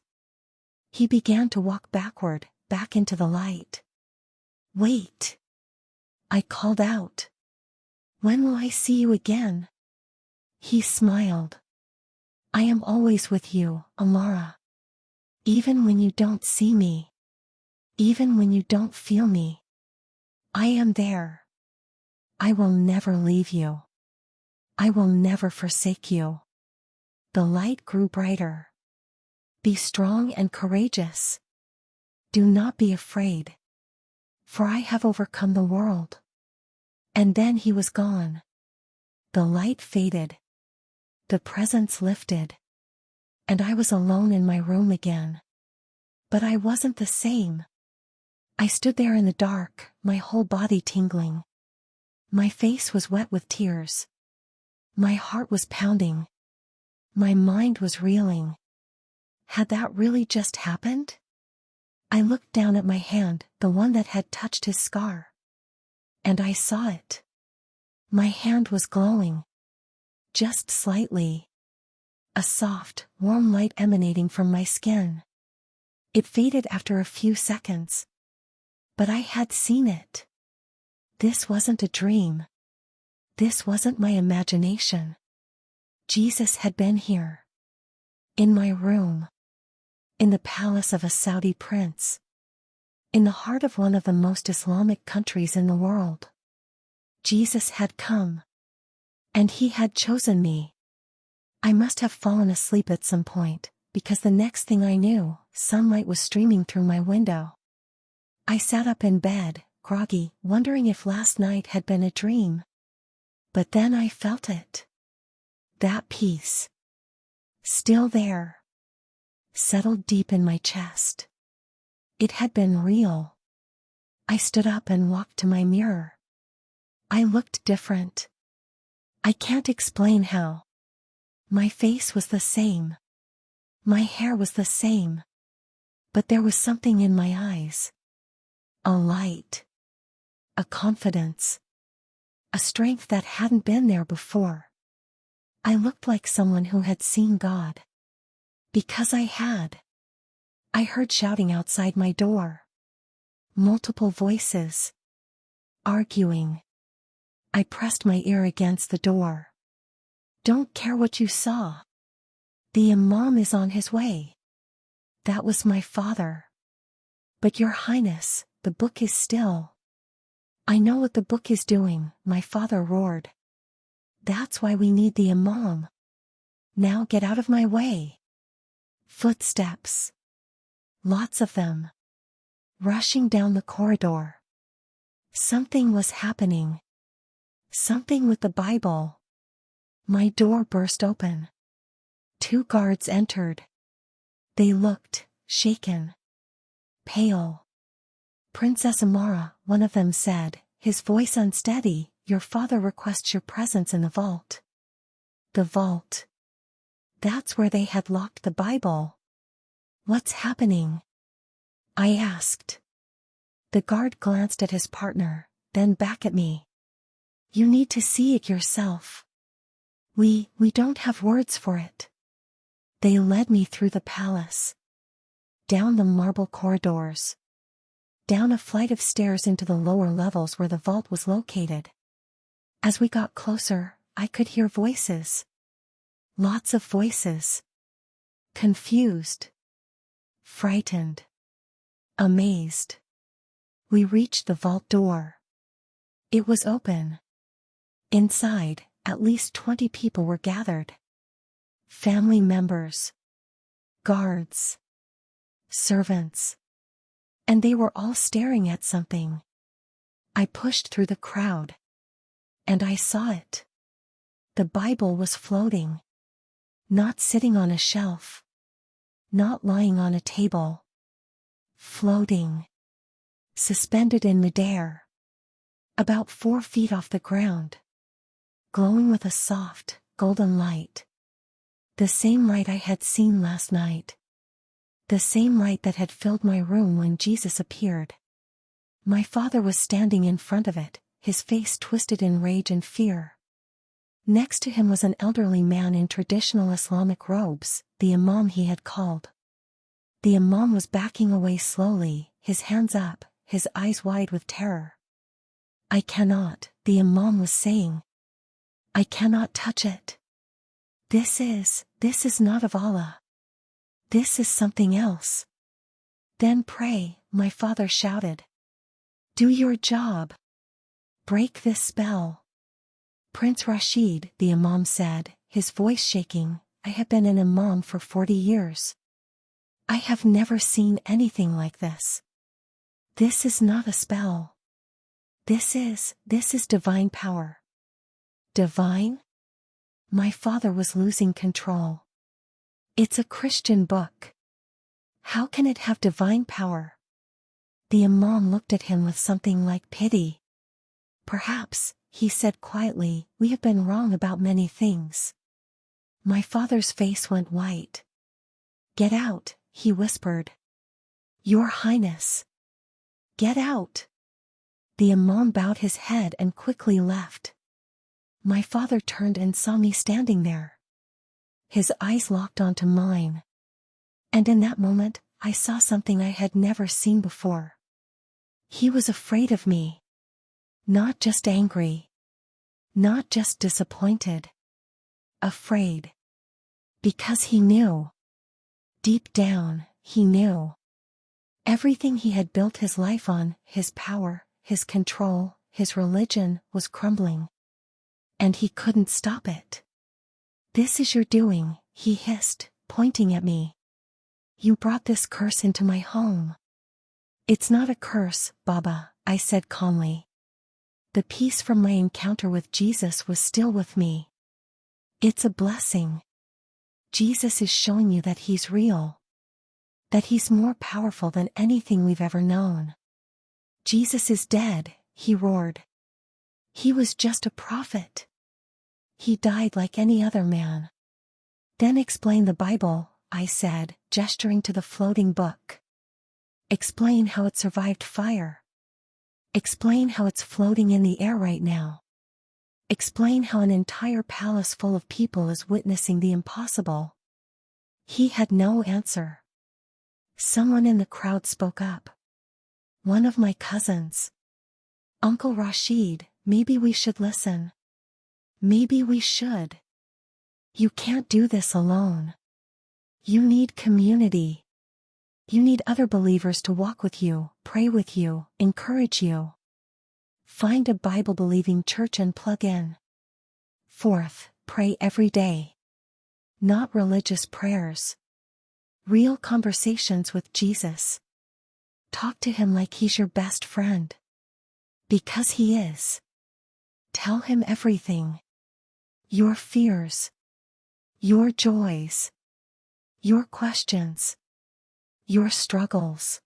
He began to walk backward, back into the light. Wait. I called out. When will I see you again? He smiled. I am always with you, Amara. Even when you don't see me. Even when you don't feel me. I am there. I will never leave you. I will never forsake you. The light grew brighter. Be strong and courageous. Do not be afraid. For I have overcome the world. And then he was gone. The light faded. The presence lifted. And I was alone in my room again. But I wasn't the same. I stood there in the dark, my whole body tingling. My face was wet with tears. My heart was pounding. My mind was reeling. Had that really just happened? I looked down at my hand, the one that had touched his scar. And I saw it. My hand was glowing. Just slightly. A soft, warm light emanating from my skin. It faded after a few seconds. But I had seen it. This wasn't a dream. This wasn't my imagination. Jesus had been here. In my room. In the palace of a Saudi prince. In the heart of one of the most Islamic countries in the world. Jesus had come. And he had chosen me. I must have fallen asleep at some point, because the next thing I knew, sunlight was streaming through my window. I sat up in bed, groggy, wondering if last night had been a dream. But then I felt it. That peace. Still there. Settled deep in my chest. It had been real. I stood up and walked to my mirror. I looked different. I can't explain how. My face was the same. My hair was the same. But there was something in my eyes. A light. A confidence. A strength that hadn't been there before. I looked like someone who had seen God. Because I had. I heard shouting outside my door. Multiple voices. Arguing. I pressed my ear against the door. Don't care what you saw. The Imam is on his way. That was my father. But Your Highness, the book is still. I know what the book is doing, my father roared. That's why we need the Imam. Now get out of my way. Footsteps. Lots of them. Rushing down the corridor. Something was happening. Something with the Bible. My door burst open. 2 guards entered. They looked, shaken. Pale. Princess Amara, one of them said, his voice unsteady, your father requests your presence in the vault. The vault. That's where they had locked the Bible. What's happening? I asked. The guard glanced at his partner, then back at me. You need to see it yourself. We don't have words for it. They led me through the palace. Down the marble corridors. Down a flight of stairs into the lower levels where the vault was located. As we got closer, I could hear voices. Lots of voices. Confused. Frightened. Amazed. We reached the vault door. It was open. Inside, at least 20 people were gathered. Family members. Guards. Servants. And they were all staring at something. I pushed through the crowd. And I saw it. The Bible was floating. Not sitting on a shelf. Not lying on a table. Floating. Suspended in midair. About 4 feet off the ground. Glowing with a soft, golden light. The same light I had seen last night. The same light that had filled my room when Jesus appeared. My father was standing in front of it, his face twisted in rage and fear. Next to him was an elderly man in traditional Islamic robes, the Imam he had called. The Imam was backing away slowly, his hands up, his eyes wide with terror. I cannot, the Imam was saying. I cannot touch it. This is not of Allah. This is something else. Then pray, my father shouted. Do your job. Break this spell. Prince Rashid, the Imam said, his voice shaking, I have been an Imam for 40 years. I have never seen anything like this. This is not a spell. This is divine power. Divine? My father was losing control. It's a Christian book. How can it have divine power? The Imam looked at him with something like pity. Perhaps, he said quietly, we have been wrong about many things. My father's face went white. Get out, he whispered. Your Highness. Get out. The Imam bowed his head and quickly left. My father turned and saw me standing there. His eyes locked onto mine. And in that moment, I saw something I had never seen before. He was afraid of me. Not just angry. Not just disappointed. Afraid. Because he knew. Deep down, he knew. Everything he had built his life on, his power, his control, his religion, was crumbling. And he couldn't stop it. This is your doing, he hissed, pointing at me. You brought this curse into my home. It's not a curse, Baba, I said calmly. The peace from my encounter with Jesus was still with me. It's a blessing. Jesus is showing you that he's real. That he's more powerful than anything we've ever known. Jesus is dead, he roared. He was just a prophet. He died like any other man. Then explain the Bible, I said, gesturing to the floating book. Explain how it survived fire. Explain how it's floating in the air right now. Explain how an entire palace full of people is witnessing the impossible. He had no answer. Someone in the crowd spoke up. One of my cousins. Uncle Rashid, maybe we should listen. Maybe we should. You can't do this alone. You need community. You need other believers to walk with you, pray with you, encourage you. Find a Bible-believing church and plug in. Fourth, pray every day. Not religious prayers. Real conversations with Jesus. Talk to him like he's your best friend. Because he is. Tell him everything. Your fears. Your joys. Your questions. Your struggles.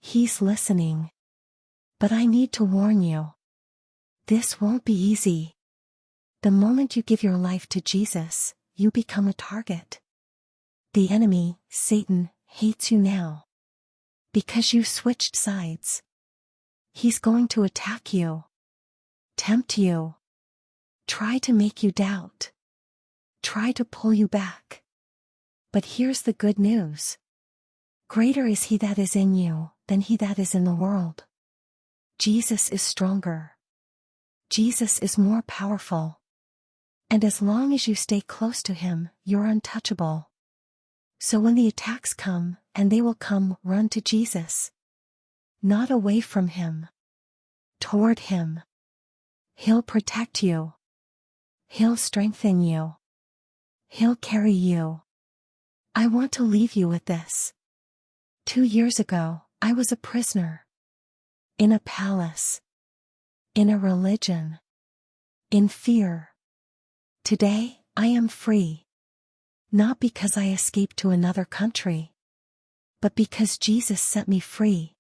He's listening. But I need to warn you. This won't be easy. The moment you give your life to Jesus, you become a target. The enemy, Satan, hates you now. Because you switched sides. He's going to attack you. Tempt you. Try to make you doubt. Try to pull you back. But here's the good news. Greater is he that is in you than he that is in the world. Jesus is stronger. Jesus is more powerful. And as long as you stay close to him, you're untouchable. So when the attacks come, and they will come, run to Jesus. Not away from him. Toward him. He'll protect you. He'll strengthen you. He'll carry you. I want to leave you with this. 2 years ago, I was a prisoner. In a palace. In a religion. In fear. Today, I am free. Not because I escaped to another country. But because Jesus set me free.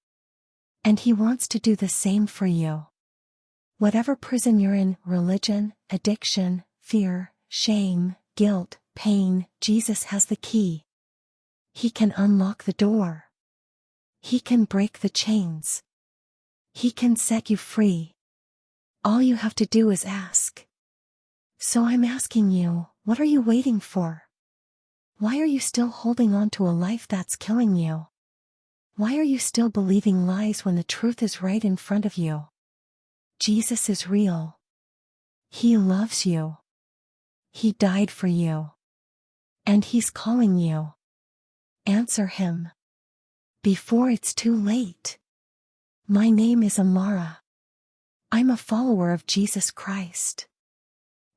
And he wants to do the same for you. Whatever prison you're in, religion, addiction, fear, shame, guilt, pain, Jesus has the key. He can unlock the door. He can break the chains. He can set you free. All you have to do is ask. So I'm asking you, what are you waiting for? Why are you still holding on to a life that's killing you? Why are you still believing lies when the truth is right in front of you? Jesus is real. He loves you. He died for you. And he's calling you. Answer him. Before it's too late. My name is Amara. I'm a follower of Jesus Christ.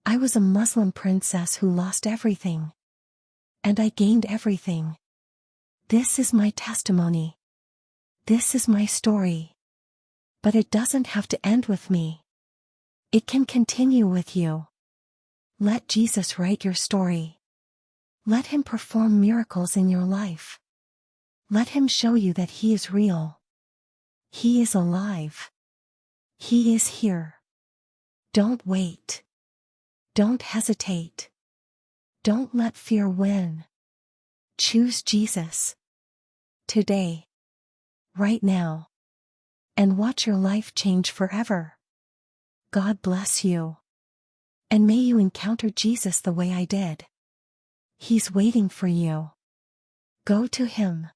I was a Muslim princess who lost everything. And I gained everything. This is my testimony. This is my story. But it doesn't have to end with me. It can continue with you. Let Jesus write your story. Let him perform miracles in your life. Let him show you that he is real. He is alive. He is here. Don't wait. Don't hesitate. Don't let fear win. Choose Jesus. Today. Right now. And watch your life change forever. God bless you. And may you encounter Jesus the way I did. He's waiting for you. Go to him.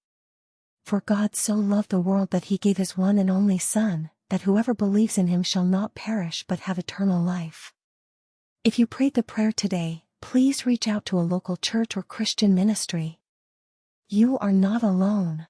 For God so loved the world that he gave his one and only Son, that whoever believes in him shall not perish but have eternal life. If you prayed the prayer today, please reach out to a local church or Christian ministry. You are not alone.